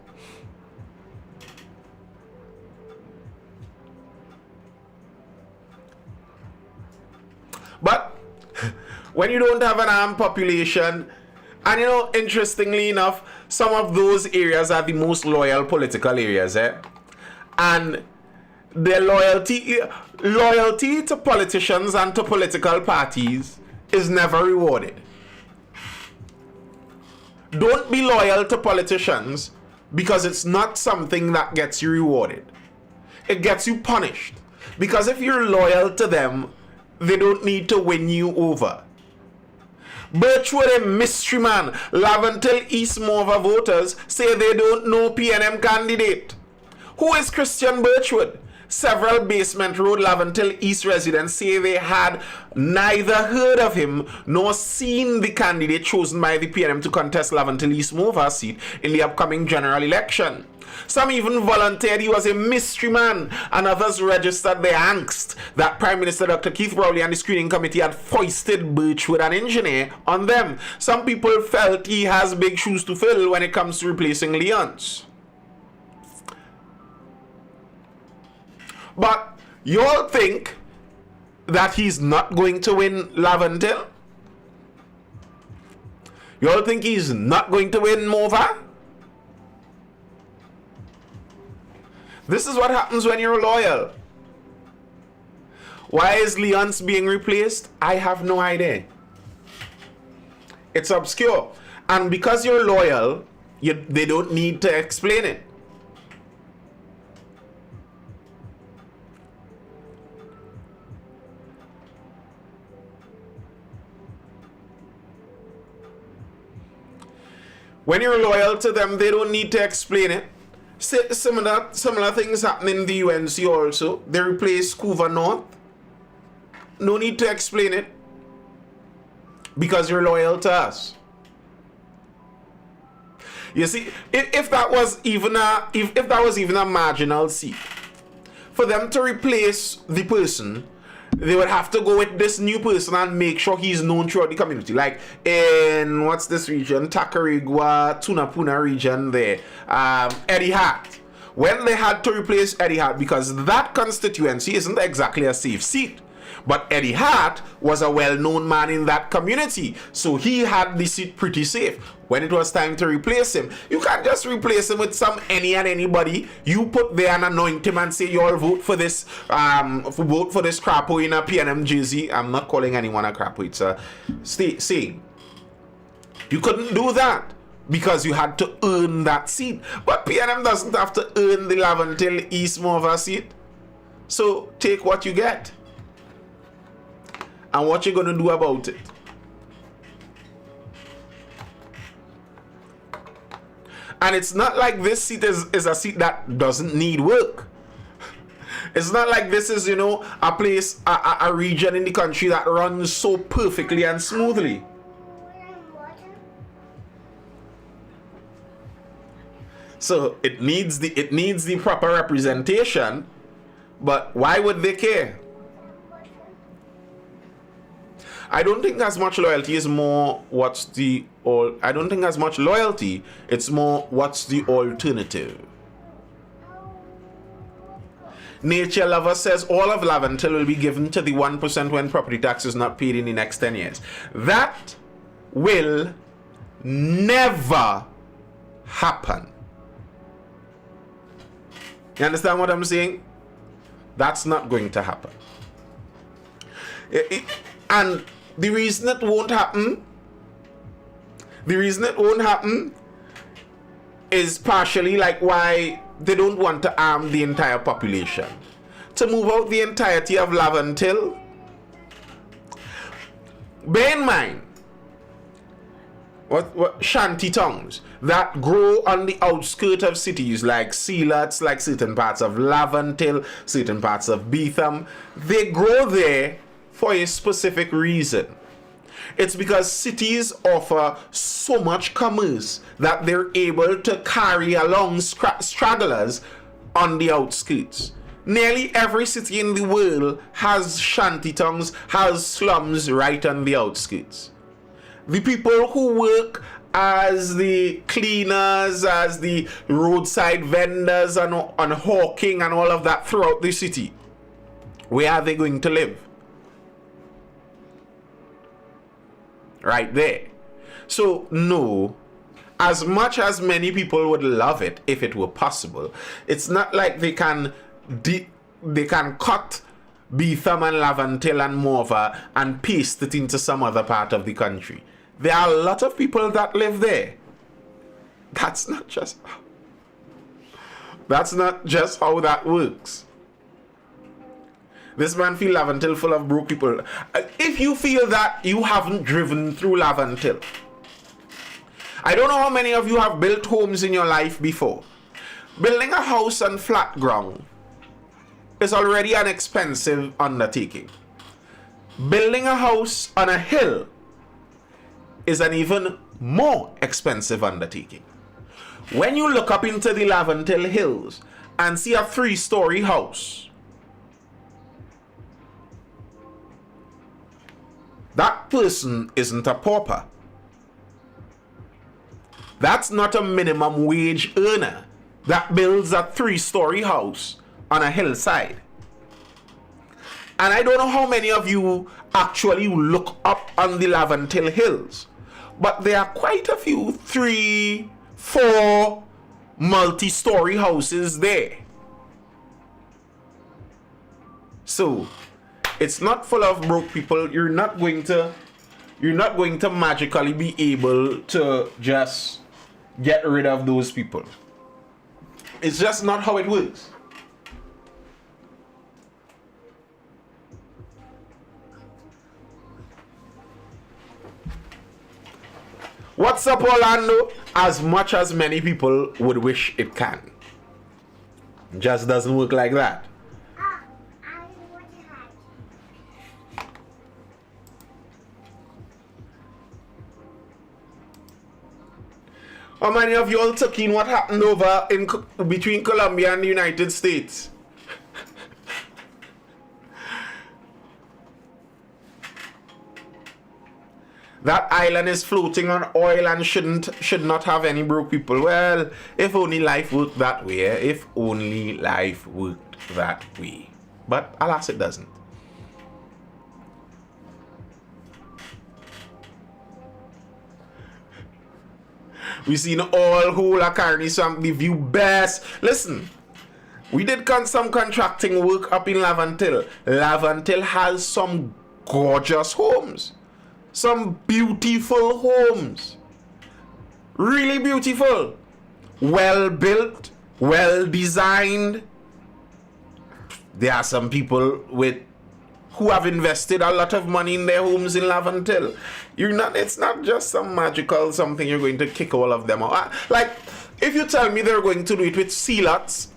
But when you don't have an armed population, and you know, interestingly enough, some of those areas are the most loyal political areas, and their loyalty to politicians and to political parties is never rewarded. Don't be loyal to politicians, because it's not something that gets you rewarded. It gets you punished. Because if you're loyal to them, they don't need to win you over. Birchwood, a mystery man. Laventille East Morva voters say they don't know PNM candidate. Who is Christian Birchwood? Several Basement Road Laventille East residents say they had neither heard of him nor seen the candidate chosen by the PNM to contest Laventille East Morva seat in the upcoming general election. Some even volunteered he was a mystery man, and others registered their angst that Prime Minister Dr. Keith Rowley and the screening committee had foisted Birchwood, an engineer, on them. Some people felt he has big shoes to fill when it comes to replacing Leonce. But you all think that he's not going to win Laventille? You all think he's not going to win Morva? This is what happens when you're loyal. Why is Leonce being replaced? I have no idea. It's obscure. And because you're loyal, they don't need to explain it. When you're loyal to them, they don't need to explain it. Similar things happen in the UNC also. They replaced Couva North. No need to explain it, because you're loyal to us. You see, if that was even a marginal seat, for them to replace the person, they would have to go with this new person and make sure he's known throughout the community. Like in, what's this region? Tacarigua, Tunapuna region there. Eddie Hart. When they had to replace Eddie Hart, because that constituency isn't exactly a safe seat. But Eddie Hart was a well-known man in that community, so he had the seat pretty safe. When it was time to replace him, you can't just replace him with some any and anybody. You put there and anoint him and say, you all vote for this crapo in a PNM jersey. I'm not calling anyone a crapo. It's a saying. You couldn't do that because you had to earn that seat. But PNM doesn't have to earn the Laventille East Morva seat. So take what you get. And what you're going to do about it. And it's not like this seat is a seat that doesn't need work. It's not like this is, a place, a region in the country that runs so perfectly and smoothly. So it needs the proper representation, but why would they care? I don't think as much loyalty is more I don't think as much loyalty, it's more what's the alternative. Nature Lover says all of Laventille will be given to the 1% when property tax is not paid in the next 10 years. That will never happen. You understand what I'm saying? That's not going to happen. And The reason it won't happen is partially like why they don't want to arm the entire population. To move out the entirety of Laventille, bear in mind, what shanty towns that grow on the outskirts of cities like Sealots, like certain parts of Laventille, certain parts of Beetham, they grow there for a specific reason. It's because cities offer so much commerce that they're able to carry along stragglers on the outskirts. Nearly every city in the world has shanty towns, has slums right on the outskirts. The people who work as the cleaners, as the roadside vendors, and hawking and all of that throughout the city, where are they going to live? Right there. So no, as much as many people would love it if it were possible, it's not like they can cut Beetham and Laventille and Morva and paste it into some other part of the country. There are a lot of people that live there. That's not just how that works. This man feel Laventille full of broke people. If you feel that, you haven't driven through Laventille. I don't know how many of you have built homes in your life before. Building a house on flat ground is already an expensive undertaking. Building a house on a hill is an even more expensive undertaking. When you look up into the Laventille Hills and see a 3-story house, that person isn't a pauper. That's not a minimum wage earner that builds a 3-story house on a hillside. And I don't know how many of you actually look up on the Laventille Hills, but there are quite a few 3, 4 multi-story houses there. So it's not full of broke people. You're not going to magically be able to just get rid of those people. It's just not how it works. What's up, Orlando? As much as many people would wish it can. It just doesn't work like that. How many of you all took in what happened over in between Colombia and the United States? That island is floating on oil and should not have any broke people. Well, if only life worked that way. If only life worked that way. But alas, it doesn't. We seen all whole carry some the view best. Listen, we did some contracting work up in Laventille. Laventille has some gorgeous homes. Some beautiful homes. Really beautiful. Well built, well designed. There are some people who have invested a lot of money in their homes in Laventille. It's not just some magical something you're going to kick all of them out. Like, if you tell me they're going to do it with Sealots,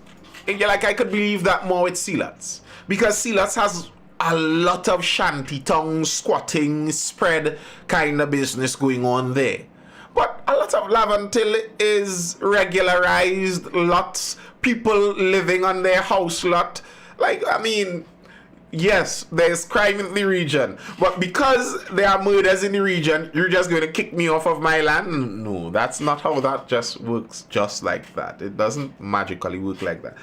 I could believe that more with Sealots. Because Sealots has a lot of shanty tongue, squatting, spread kind of business going on there. But a lot of Laventille is regularized lots, people living on their house lot. Yes, there's crime in the region, but because there are murders in the region, you're just going to kick me off of my land? No, that's not how that just works just like that. It doesn't magically work like that.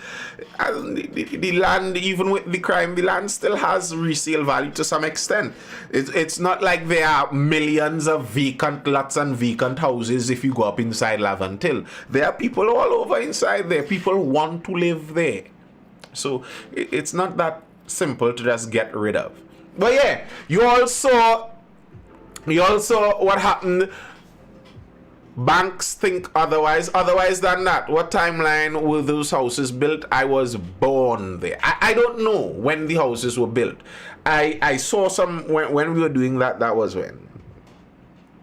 And the land, even with the crime, the land still has resale value to some extent. It's not like there are millions of vacant lots and vacant houses if you go up inside Laventille. There are people all over inside there. People want to live there. So it's not that simple to just get rid of. But yeah, you all saw We also, what happened, banks think otherwise. Otherwise than that, what timeline were those houses built? I was born there. I don't know when the houses were built. I saw some, when we were doing that, that was when?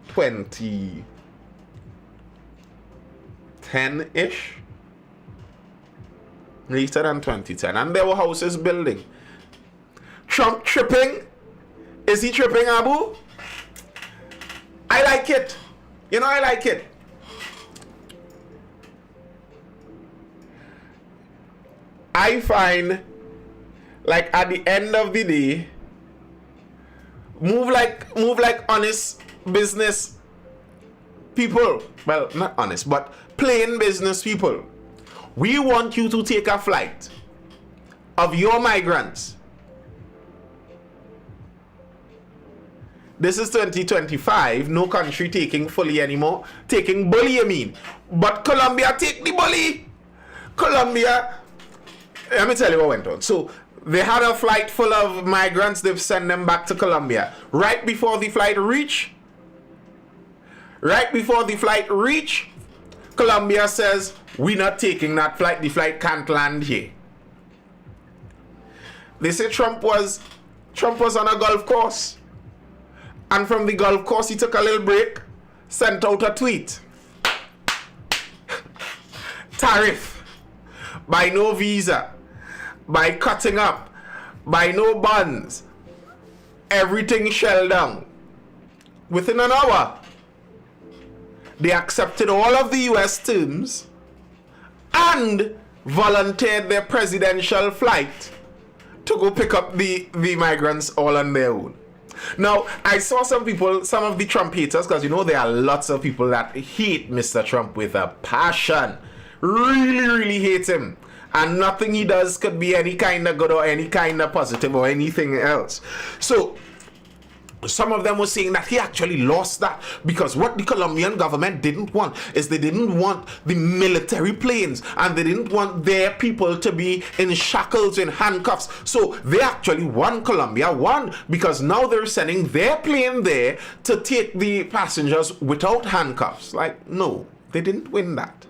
2010-ish? Later than 2010. And there were houses building. Trump tripping? Is he tripping, Abu? I like it. You know, I like it. I find, like, at the end of the day, move like honest business people. Well, not honest, but plain business people. We want you to take a flight of your migrants. This is 2025, no country taking fully anymore. Taking bully, I mean. But Colombia take the bully. Colombia, let me tell you what went on. So, they had a flight full of migrants. They've sent them back to Colombia. Right before the flight reach, Colombia says, we're not taking that flight. The flight can't land here. They say Trump was on a golf course. And from the golf course, he took a little break, sent out a tweet. Tariff. By no visa. By cutting up. By no bonds. Everything shell down. Within an hour, they accepted all of the US terms and volunteered their presidential flight to go pick up the migrants all on their own. Now, I saw some people, some of the Trump haters, because you know there are lots of people that hate Mr. Trump with a passion. Really, really hate him. And nothing he does could be any kind of good or any kind of positive or anything else. So, some of them were saying that he actually lost that because what the Colombian government didn't want is they didn't want the military planes and they didn't want their people to be in shackles, in handcuffs. So they actually won. Colombia won because now they're sending their plane there to take the passengers without handcuffs. Like, no, they didn't win that.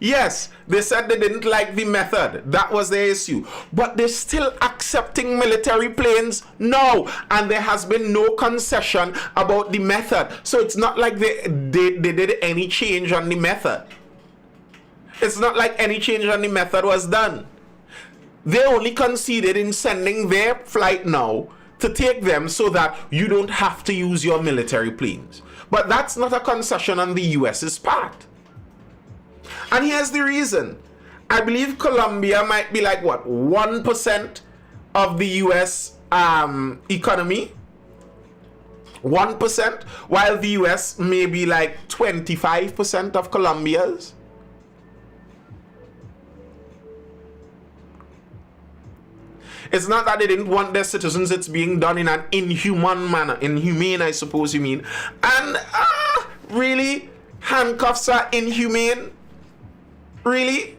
Yes, they said they didn't like the method. That was their issue. But they're still accepting military planes now. And there has been no concession about the method. So it's not like they did any change on the method. It's not like any change on the method was done. They only conceded in sending their flight now to take them so that you don't have to use your military planes. But that's not a concession on the US's part. And here's the reason. I believe Colombia might be like, what, 1% of the US economy? 1%? While the US may be like 25% of Colombia's? It's not that they didn't want their citizens. It's being done in an inhuman manner. Inhumane, I suppose you mean. And, really? Handcuffs are inhumane? Really?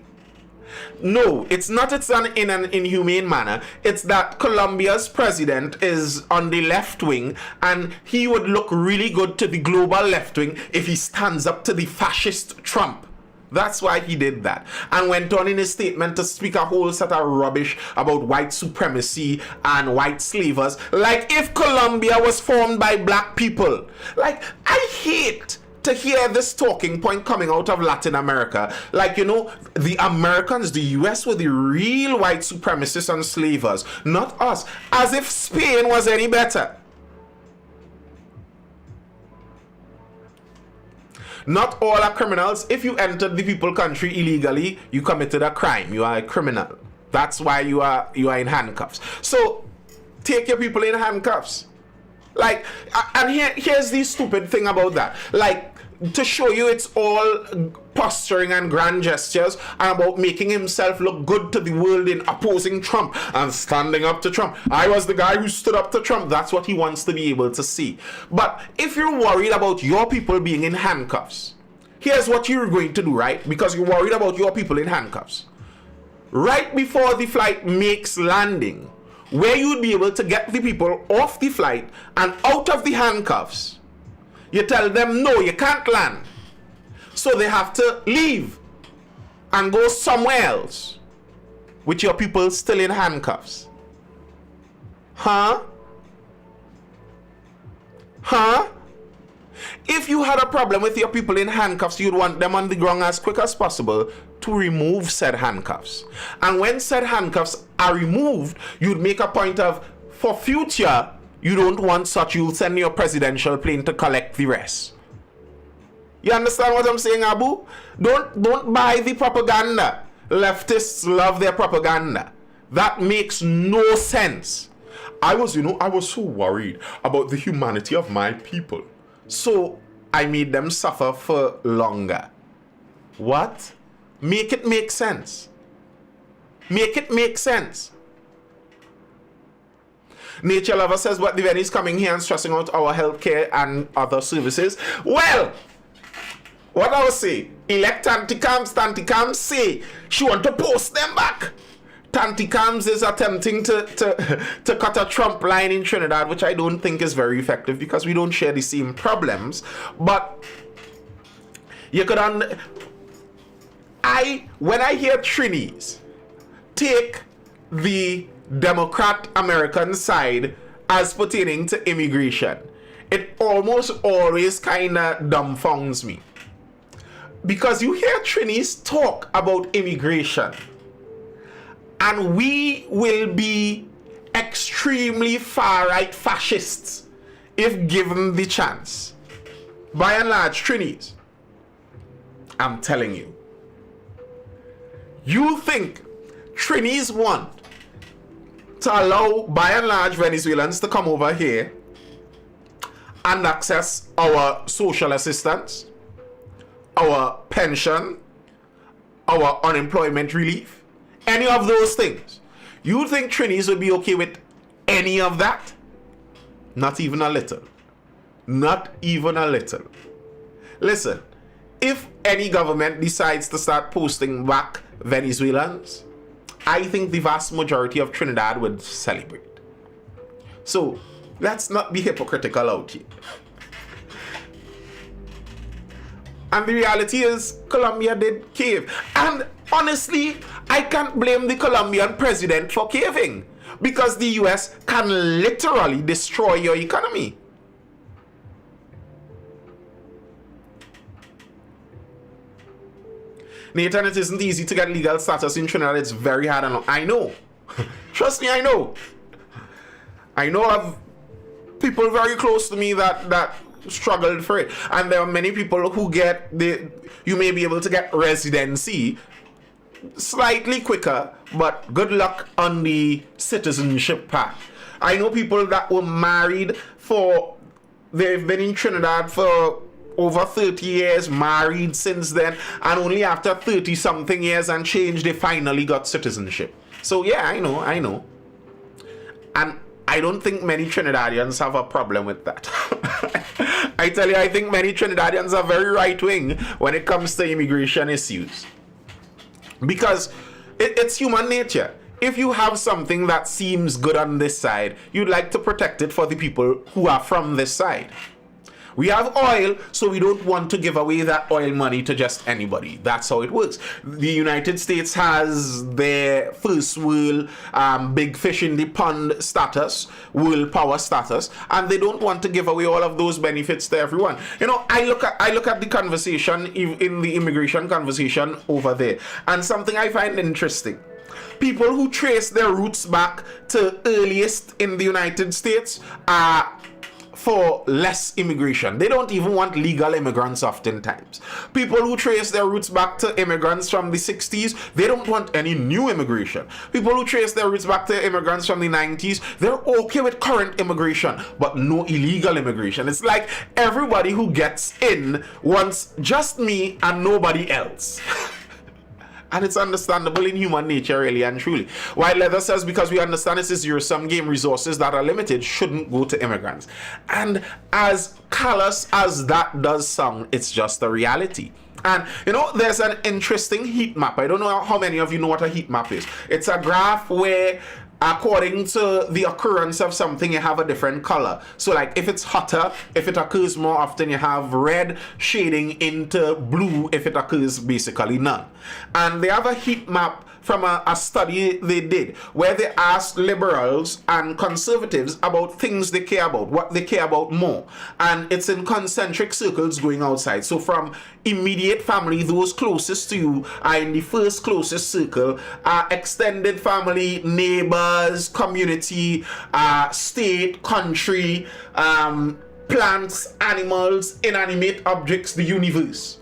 No, it's not. It's in an inhumane manner. It's that Colombia's president is on the left wing and he would look really good to the global left wing if he stands up to the fascist Trump. That's why he did that. And went on in his statement to speak a whole set of rubbish about white supremacy and white slavers. Like if Colombia was formed by black people. Like, I hate to hear this talking point coming out of Latin America. Like, you know, the Americans, the US were the real white supremacists and slavers, not us. As if Spain was any better. Not all are criminals. If you entered the people country illegally, you committed a crime. You are a criminal. That's why you are in handcuffs. So, take your people in handcuffs. Like, and here's the stupid thing about that. Like, to show you it's all posturing and grand gestures and about making himself look good to the world in opposing Trump and standing up to Trump. I was the guy who stood up to Trump. That's what he wants to be able to see. But if you're worried about your people being in handcuffs, here's what you're going to do, right? Because you're worried about your people in handcuffs. Right before the flight makes landing, where you'd be able to get the people off the flight and out of the handcuffs. You tell them, no, you can't land. So they have to leave and go somewhere else with your people still in handcuffs. Huh? If you had a problem with your people in handcuffs, you'd want them on the ground as quick as possible to remove said handcuffs. And when said handcuffs are removed, you'd make a point of, for future, you don't want such, you'll send your presidential plane to collect the rest. You understand what I'm saying, Abu? Don't buy the propaganda. Leftists love their propaganda. That makes no sense. I was so worried about the humanity of my people. So I made them suffer for longer. What? Make it make sense. Make it make sense. Nature Lover says, but the Venice coming here and stressing out our healthcare and other services. Well, what I was saying, elect Tanticams say she want to post them back. Tanticams is attempting to cut a Trump line in Trinidad, which I don't think is very effective because we don't share the same problems. But you could when I hear Trinis take the Democrat American side as pertaining to immigration, it almost always kind of dumbfounds me. Because you hear Trinis talk about immigration, and we will be extremely far-right fascists if given the chance. By and large, Trinis, I'm telling you, you think Trinis want to allow, by and large, Venezuelans to come over here and access our social assistance, our pension, our unemployment relief, any of those things? You think Trinis would be okay with any of that? Not even a little. Not even a little. Listen, if any government decides to start posting back Venezuelans, I think the vast majority of Trinidad would celebrate. So let's not be hypocritical out here. And the reality is, Colombia did cave. And honestly, I can't blame the Colombian president for caving, because the US can literally destroy your economy. Nathan, it isn't easy to get legal status in Trinidad. It's very hard. And I know. Trust me, I know. I know of people very close to me that struggled for it. And there are many people who you may be able to get residency slightly quicker, but good luck on the citizenship part. I know people that were married they've been in Trinidad for over 30 years, married since then, and only after 30 something years and change, they finally got citizenship. So yeah, I know. And I don't think many Trinidadians have a problem with that. I tell you, I think many Trinidadians are very right-wing when it comes to immigration issues. Because it's human nature. If you have something that seems good on this side, you'd like to protect it for the people who are from this side. We have oil, so we don't want to give away that oil money to just anybody. That's how it works. The United States has their first world big fish in the pond status, world power status, and they don't want to give away all of those benefits to everyone. You know, I look at the conversation in the immigration conversation over there, and something I find interesting. People who trace their roots back to earliest in the United States are for less immigration. They don't even want legal immigrants oftentimes. People who trace their roots back to immigrants from the 60s, they don't want any new immigration. People who trace their roots back to immigrants from the 90s, they're okay with current immigration, but no illegal immigration. It's like everybody who gets in wants just me and nobody else. And it's understandable in human nature, really and truly. White Leather says, because we understand it's a zero-sum game, resources that are limited shouldn't go to immigrants. And as callous as that does sound, it's just a reality. And, you know, there's an interesting heat map. I don't know how many of you know what a heat map is. It's a graph where according to the occurrence of something, you have a different color. So like if it's hotter, if it occurs more often, you have red shading into blue if it occurs basically none. And they have a heat map from a study they did where they asked liberals and conservatives about things they care about, what they care about more. And it's in concentric circles going outside. So from immediate family, those closest to you are in the first closest circle, extended family, neighbors, community, state, country, plants, animals, inanimate objects, the universe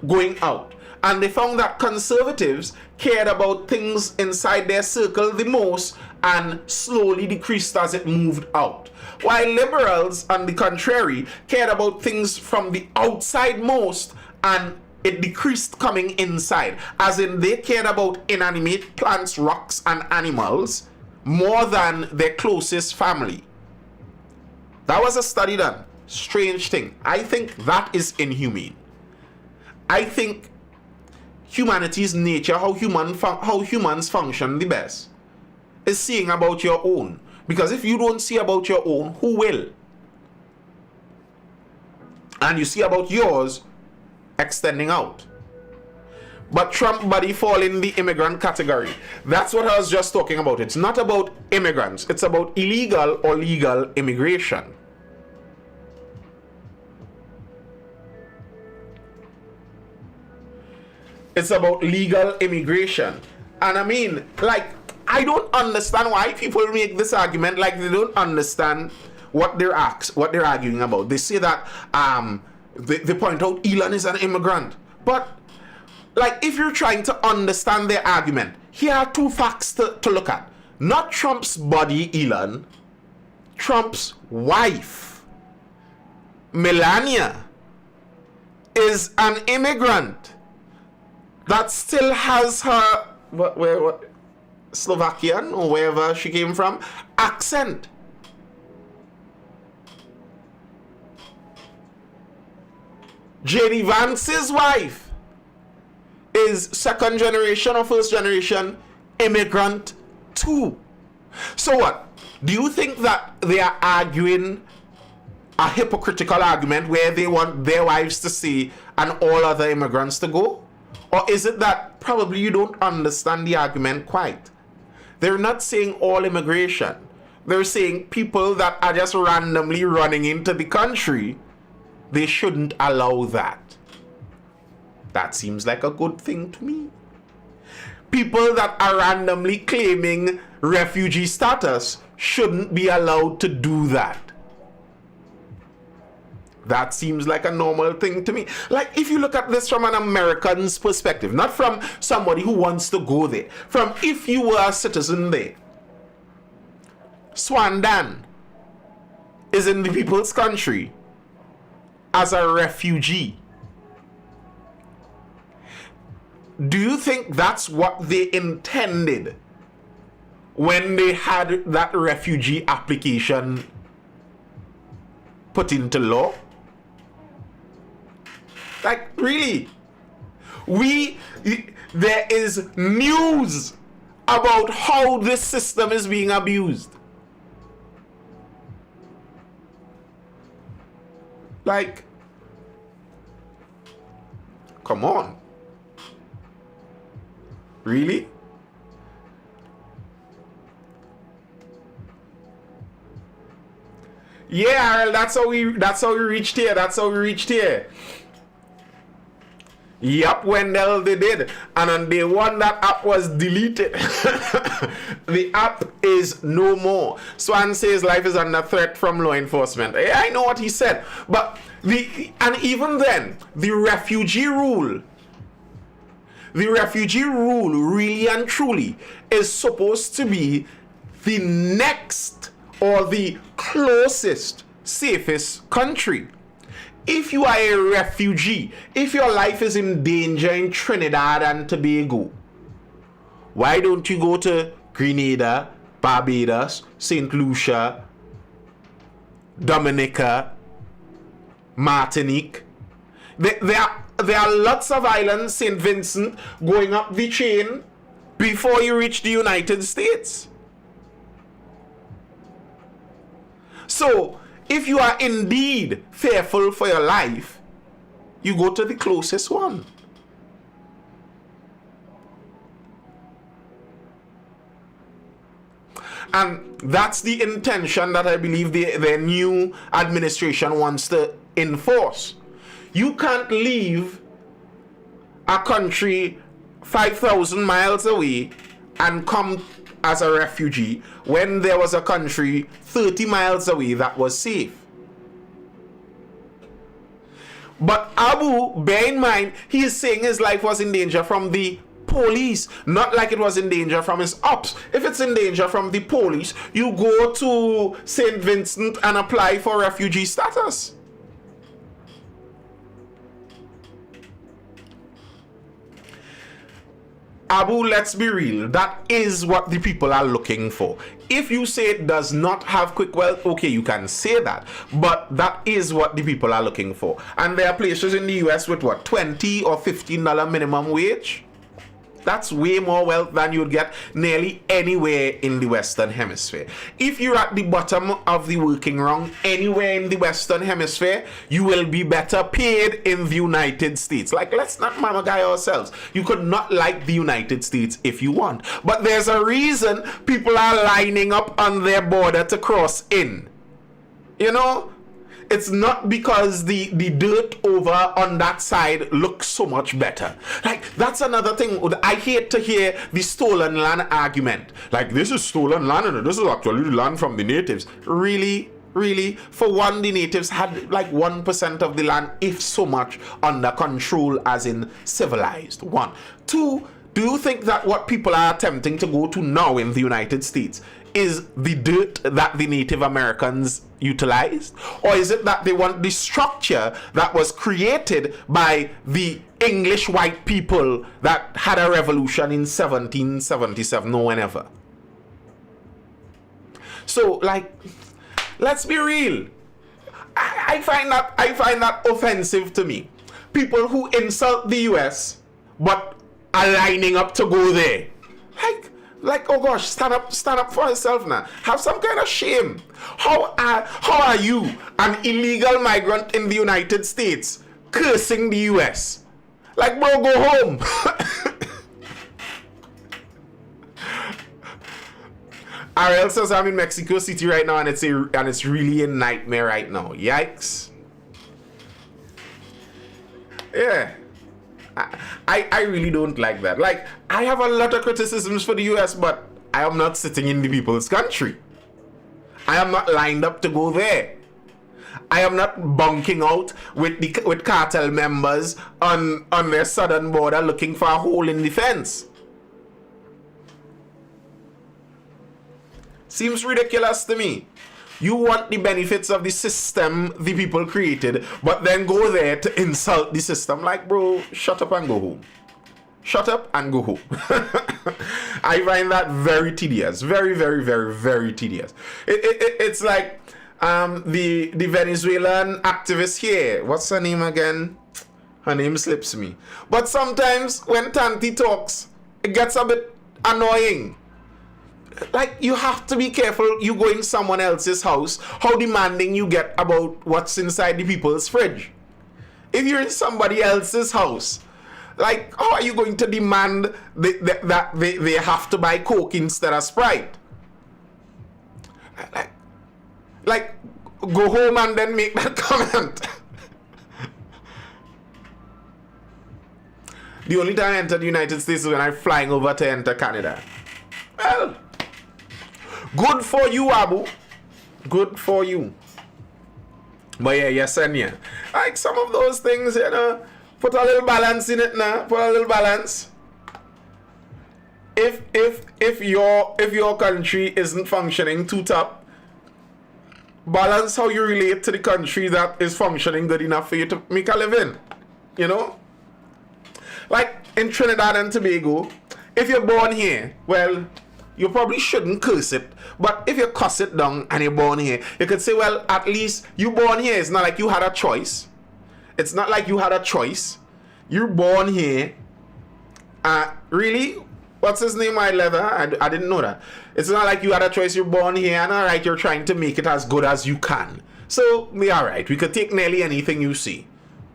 going out. And they found that conservatives cared about things inside their circle the most and slowly decreased as it moved out. While liberals, on the contrary, cared about things from the outside most and it decreased coming inside. As in, they cared about inanimate plants, rocks, and animals more than their closest family. That was a study done. Strange thing. I think that is inhumane. I think humanity's nature, how humans function the best, is seeing about your own. Because if you don't see about your own, who will? And you see about yours extending out. But Trump body fall in the immigrant category. That's what I was just talking about. It's not about immigrants. It's about illegal or legal immigration. It's about legal immigration. And I mean, like, I don't understand why people make this argument like they don't understand what they're arguing about. They say that they point out Elon is an immigrant. But like, if you're trying to understand their argument, here are two facts to look at. Not Trump's body, Elon. Trump's wife, Melania, is an immigrant that still has her what Slovakian or wherever she came from accent. JD Vance's wife is second generation or first generation immigrant too. So what? Do you think that they are arguing a hypocritical argument where they want their wives to stay and all other immigrants to go? Or is it that probably you don't understand the argument quite? They're not saying all immigration. They're saying people that are just randomly running into the country, they shouldn't allow that. That seems like a good thing to me. People that are randomly claiming refugee status shouldn't be allowed to do that. That seems like a normal thing to me. Like, if you look at this from an American's perspective, not from somebody who wants to go there, from if you were a citizen there. Swandan is in the people's country as a refugee. Do you think that's what they intended when they had that refugee application put into law? Like, really? There is news about how this system is being abused. Like, come on. Really? Yeah, Harold, that's how we reached here. That's how we reached here. Yep, Wendell, they did. And on day one, that app was deleted. The app is no more. Swan says life is under threat from law enforcement. Yeah, I know what he said. But and even then, the refugee rule really and truly is supposed to be the next or the closest safest country. If you are a refugee, if your life is in danger in Trinidad and Tobago, why don't you go to Grenada, Barbados, St. Lucia, Dominica, Martinique? There are lots of islands, St. Vincent, going up the chain before you reach the United States. So, if you are indeed fearful for your life, you go to the closest one. And that's the intention that I believe the new administration wants to enforce. You can't leave a country 5,000 miles away and come as a refugee when there was a country 30 miles away that was safe. But Abu, bear in mind, he is saying his life was in danger from the police, not like it was in danger from his ops. If it's in danger from the police, you go to St. Vincent and apply for refugee status. Abu, let's be real, that is what the people are looking for. If you say it does not have quick wealth, okay, you can say that, but that is what the people are looking for. And there are places in the US with what, $20 or $15 minimum wage? That's way more wealth than you'd get nearly anywhere in the Western Hemisphere. If you're at the bottom of the working rung anywhere in the Western Hemisphere, you will be better paid in the United States. Like, let's not mama guy ourselves. You could not like the United States if you want. But there's a reason people are lining up on their border to cross in. You know? It's not because the dirt over on that side looks so much better. Like, that's another thing. I hate to hear the stolen land argument. Like, this is stolen land and this is actually land from the natives. Really? Really? For one, the natives had like 1% of the land, if so much, under control, as in civilized. One. Two, do you think that what people are attempting to go to now in the United States is the dirt that the Native Americans utilized? Or is it that they want the structure that was created by the English white people that had a revolution in 1777 or whenever? So, like, let's be real. I find that offensive to me. People who insult the US but are lining up to go there. Like, oh gosh, stand up for yourself now. Have some kind of shame. How are you, an illegal migrant in the United States, cursing the US? Like, bro, go home. Ariel says I'm in Mexico City right now and it's really a nightmare right now. Yikes. Yeah. I really don't like that. Like, I have a lot of criticisms for the US, but I am not sitting in the people's country. I am not lined up to go there. I am not bunking out with cartel members on their southern border looking for a hole in the fence. Seems ridiculous to me. You want the benefits of the system the people created, but then go there to insult the system. Like, bro, shut up and go home. Shut up and go home. I find that very tedious. Very, very, very, very tedious. It's like the Venezuelan activist here. What's her name again? Her name slips me. But sometimes when Tanti talks, it gets a bit annoying. Like, you have to be careful. You go in someone else's house, how demanding you get about what's inside the people's fridge. If you're in somebody else's house, like, how are you going to demand that they have to buy Coke instead of Sprite? Like, go home and then make that comment. The only time I entered the United States is when I'm flying over to enter Canada. Well, good for you, Abu. Good for you. But yeah, yes and yeah. Like, some of those things, you know, put a little balance in it now. Put a little balance. If your country isn't functioning too top, balance how you relate to the country that is functioning good enough for you to make a living. You know? Like in Trinidad and Tobago, if you're born here, well, you probably shouldn't curse it. But if you cuss it down and you're born here, you could say, well, at least you born here. It's not like you had a choice. It's not like you had a choice. You're born here. Really? What's his name? My leather. I didn't know that. It's not like you had a choice. You're born here, and all right, you're trying to make it as good as you can. So we all right. We could take nearly anything you see.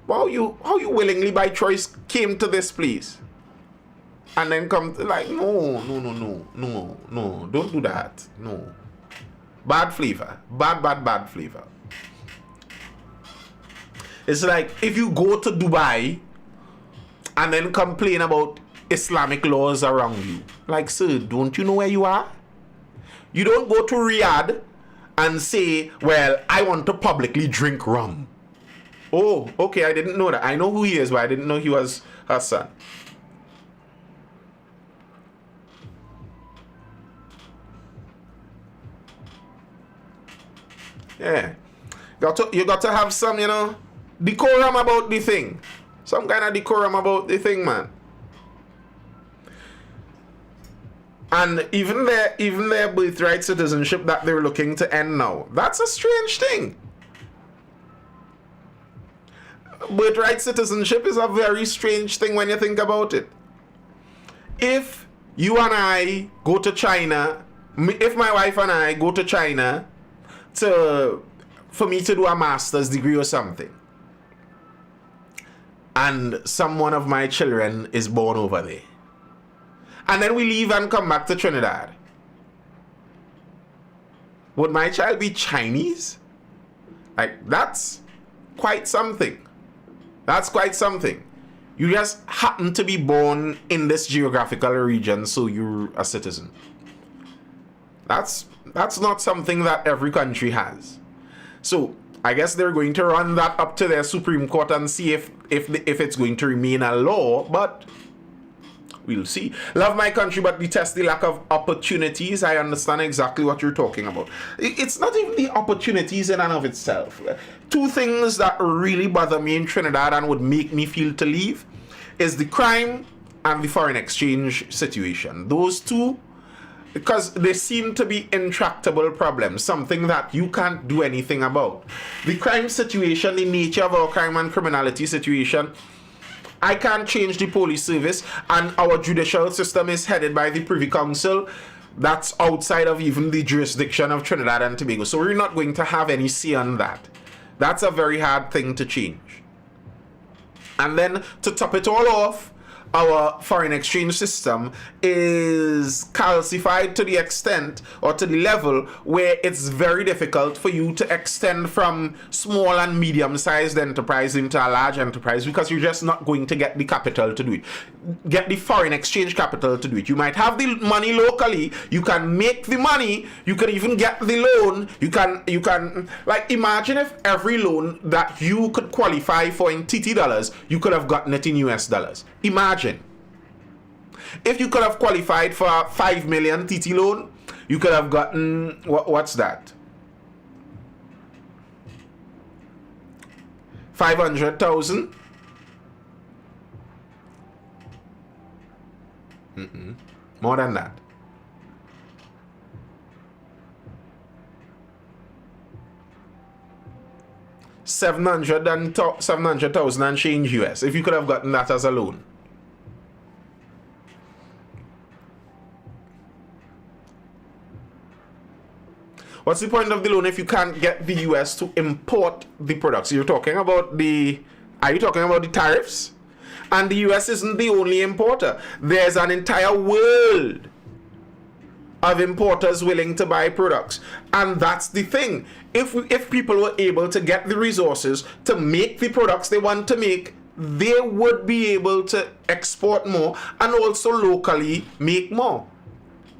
How you willingly by choice came to this place, and then come to like no, don't do that. No, bad flavor, bad flavor. It's like if you go to Dubai and then complain about Islamic laws around you. Like, sir, don't you know where you are? You don't go to Riyadh and say, well, I want to publicly drink rum. Oh, okay, I didn't know that. I know who he is, but I didn't know he was her son. Yeah. You got to have some, decorum about the thing. Some kind of decorum about the thing, man. And even their birthright citizenship that they're looking to end now, that's a strange thing. Birthright citizenship is a very strange thing when you think about it. If you and I go to China, if my wife and I go to China for me to do a master's degree or something, and one of my children is born over there, and then we leave and come back to Trinidad, would my child be Chinese? Like, that's quite something. That's quite something. You just happen to be born in this geographical region, so you're a citizen. That's not something that every country has. So I guess they're going to run that up to their Supreme Court and see if it's going to remain a law, but we'll see. Love my country but detest the lack of opportunities. I understand exactly what you're talking about. It's not even the opportunities in and of itself. Two things that really bother me in Trinidad and would make me feel to leave is the crime and the foreign exchange situation. Those two, because they seem to be intractable problems, something that you can't do anything about. The crime situation, the nature of our crime and criminality situation, I can't change the police service, and our judicial system is headed by the Privy Council. That's outside of even the jurisdiction of Trinidad and Tobago. So we're not going to have any say on that. That's a very hard thing to change. And then to top it all off, our foreign exchange system is calcified to the extent or to the level where it's very difficult for you to extend from small and medium-sized enterprise into a large enterprise, because you're just not going to get the capital to do it. Get the foreign exchange capital to do it. You might have the money locally, you can make the money, you can even get the loan, you can like, imagine if every loan that you could qualify for in TT dollars, you could have gotten it in US dollars. Imagine. If you could have qualified for a 5 million TT loan, you could have gotten, what's that? 500,000? More than that. $700,000 and change US, if you could have gotten that as a loan. What's the point of the loan if you can't get the US to import the products? Are you talking about the tariffs? And the US isn't the only importer. There's an entire world of importers willing to buy products. And that's the thing. If people were able to get the resources to make the products they want to make, they would be able to export more and also locally make more.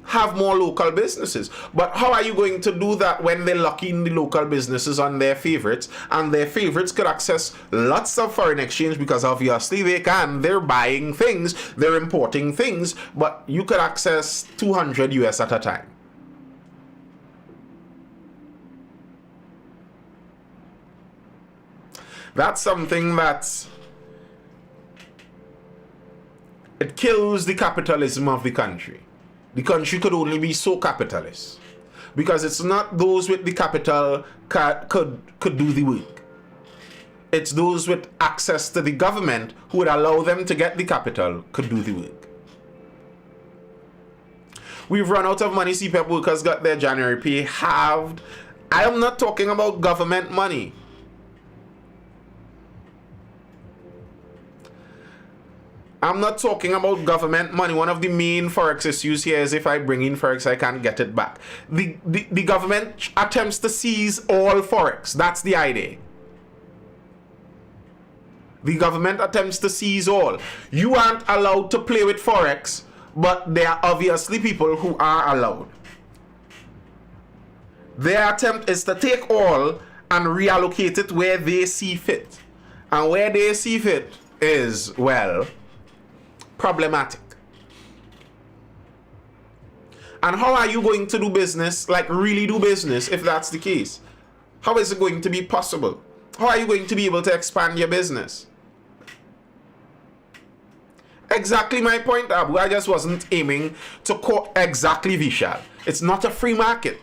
Have more local businesses. But how are you going to do that when they're locking the local businesses on their favorites, and their favorites could access lots of foreign exchange because obviously they can. They're buying things, they're importing things, but you could access 200 US at a time. That's something it kills the capitalism of the country. The country could only be so capitalist because it's not those with the capital could do the work. It's those with access to the government who would allow them to get the capital could do the work. We've run out of money. CPAP workers got their January pay halved. I am not talking about government money. I'm not talking about government money. One of the main forex issues here is if I bring in forex, I can't get it back. The government attempts to seize all forex. That's the idea. The government attempts to seize all. You aren't allowed to play with forex, but there are obviously people who are allowed. Their attempt is to take all and reallocate it where they see fit. And where they see fit is, well, problematic. And how are you going to do business, like really do business, if that's the case? How is it going to be possible? How are you going to be able to expand your business? Exactly my point, Abu. I just wasn't aiming to quote exactly Vishal. It's not a free market.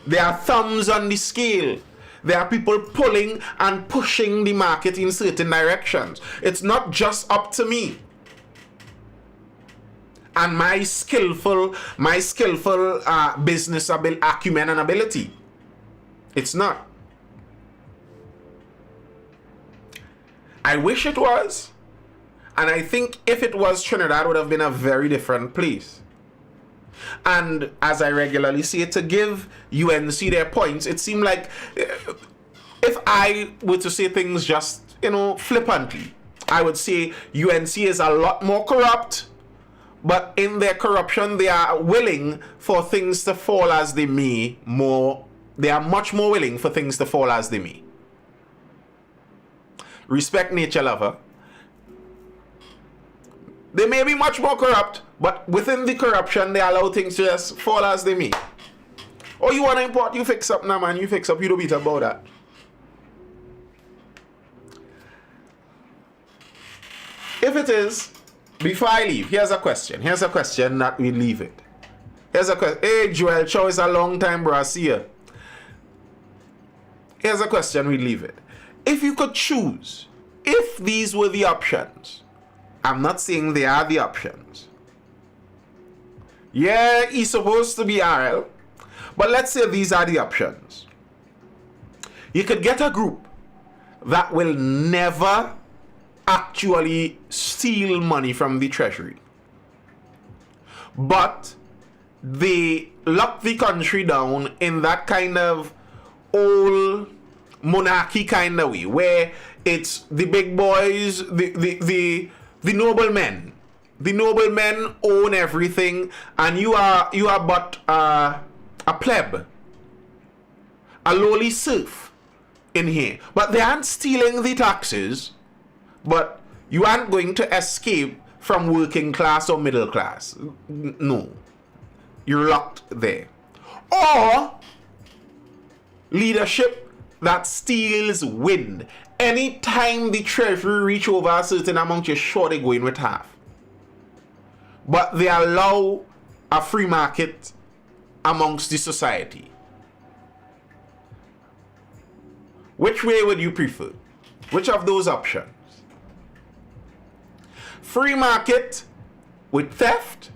There are thumbs on the scale. There are people pulling and pushing the market in certain directions. It's not just up to me and my skillful business acumen and ability. It's not. I wish it was. And I think if it was, Trinidad would have been a very different place. And as I regularly say, to give UNC their points, it seemed like if I were to say things just, flippantly, I would say UNC is a lot more corrupt, but in their corruption, they are willing for things to fall as they may more. They are much more willing for things to fall as they may. Respect nature lover. They may be much more corrupt, but within the corruption, they allow things to just fall as they may. Oh, you want to import, you fix up now, man. You fix up, you don't beat about that. If it is, before I leave, here's a question. Here's a question that we leave it. Here's a question. Hey, Joel Chow, it's a long time, bro. I see you. Here's a question, we leave it. If you could choose, if these were the options, I'm not saying they are the options. Yeah, he's supposed to be RL, but let's say these are the options. You could get a group that will never actually steal money from the treasury, but they lock the country down in that kind of old monarchy kind of way, where it's the big boys, the noblemen. The noblemen own everything, and you are but a pleb, a lowly serf in here. But they aren't stealing the taxes, but you aren't going to escape from working class or middle class. No. You're locked there. Or leadership that steals wind. Anytime the treasury reach over a certain amount, you're sure they go in with half. But they allow a free market amongst the society. Which way would you prefer? Which of those options? Free market with theft,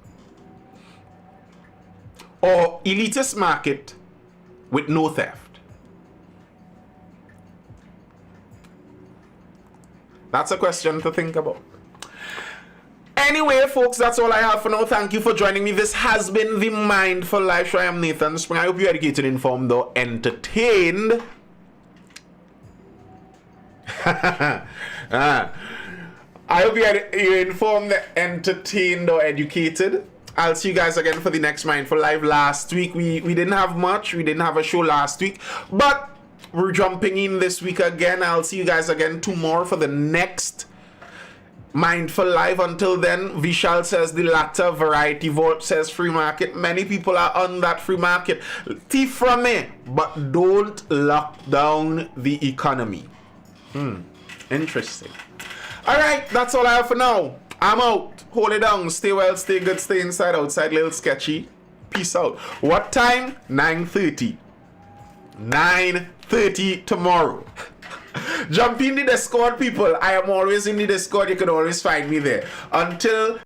or elitist market with no theft? That's a question to think about. Anyway, folks, that's all I have for now. Thank you for joining me. This has been the Mindful Life Show. I am Nathan Spring. I hope you're educated, informed, or entertained. I hope you're informed, entertained, or educated. I'll see you guys again for the next Mindful Live. Last week, we didn't have much. We didn't have a show last week. But we're jumping in this week again. I'll see you guys again tomorrow for the next Mindful Live. Until then, Vishal says the latter, Variety Vault says free market. Many people are on that free market. Thief from me, but don't lock down the economy. Interesting. Alright, that's all I have for now. I'm out. Hold it down. Stay well, stay good, stay inside, outside, little sketchy. Peace out. What time? 9:30. 9:30 tomorrow. Jump in the Discord, people. I am always in the Discord. You can always find me there. Until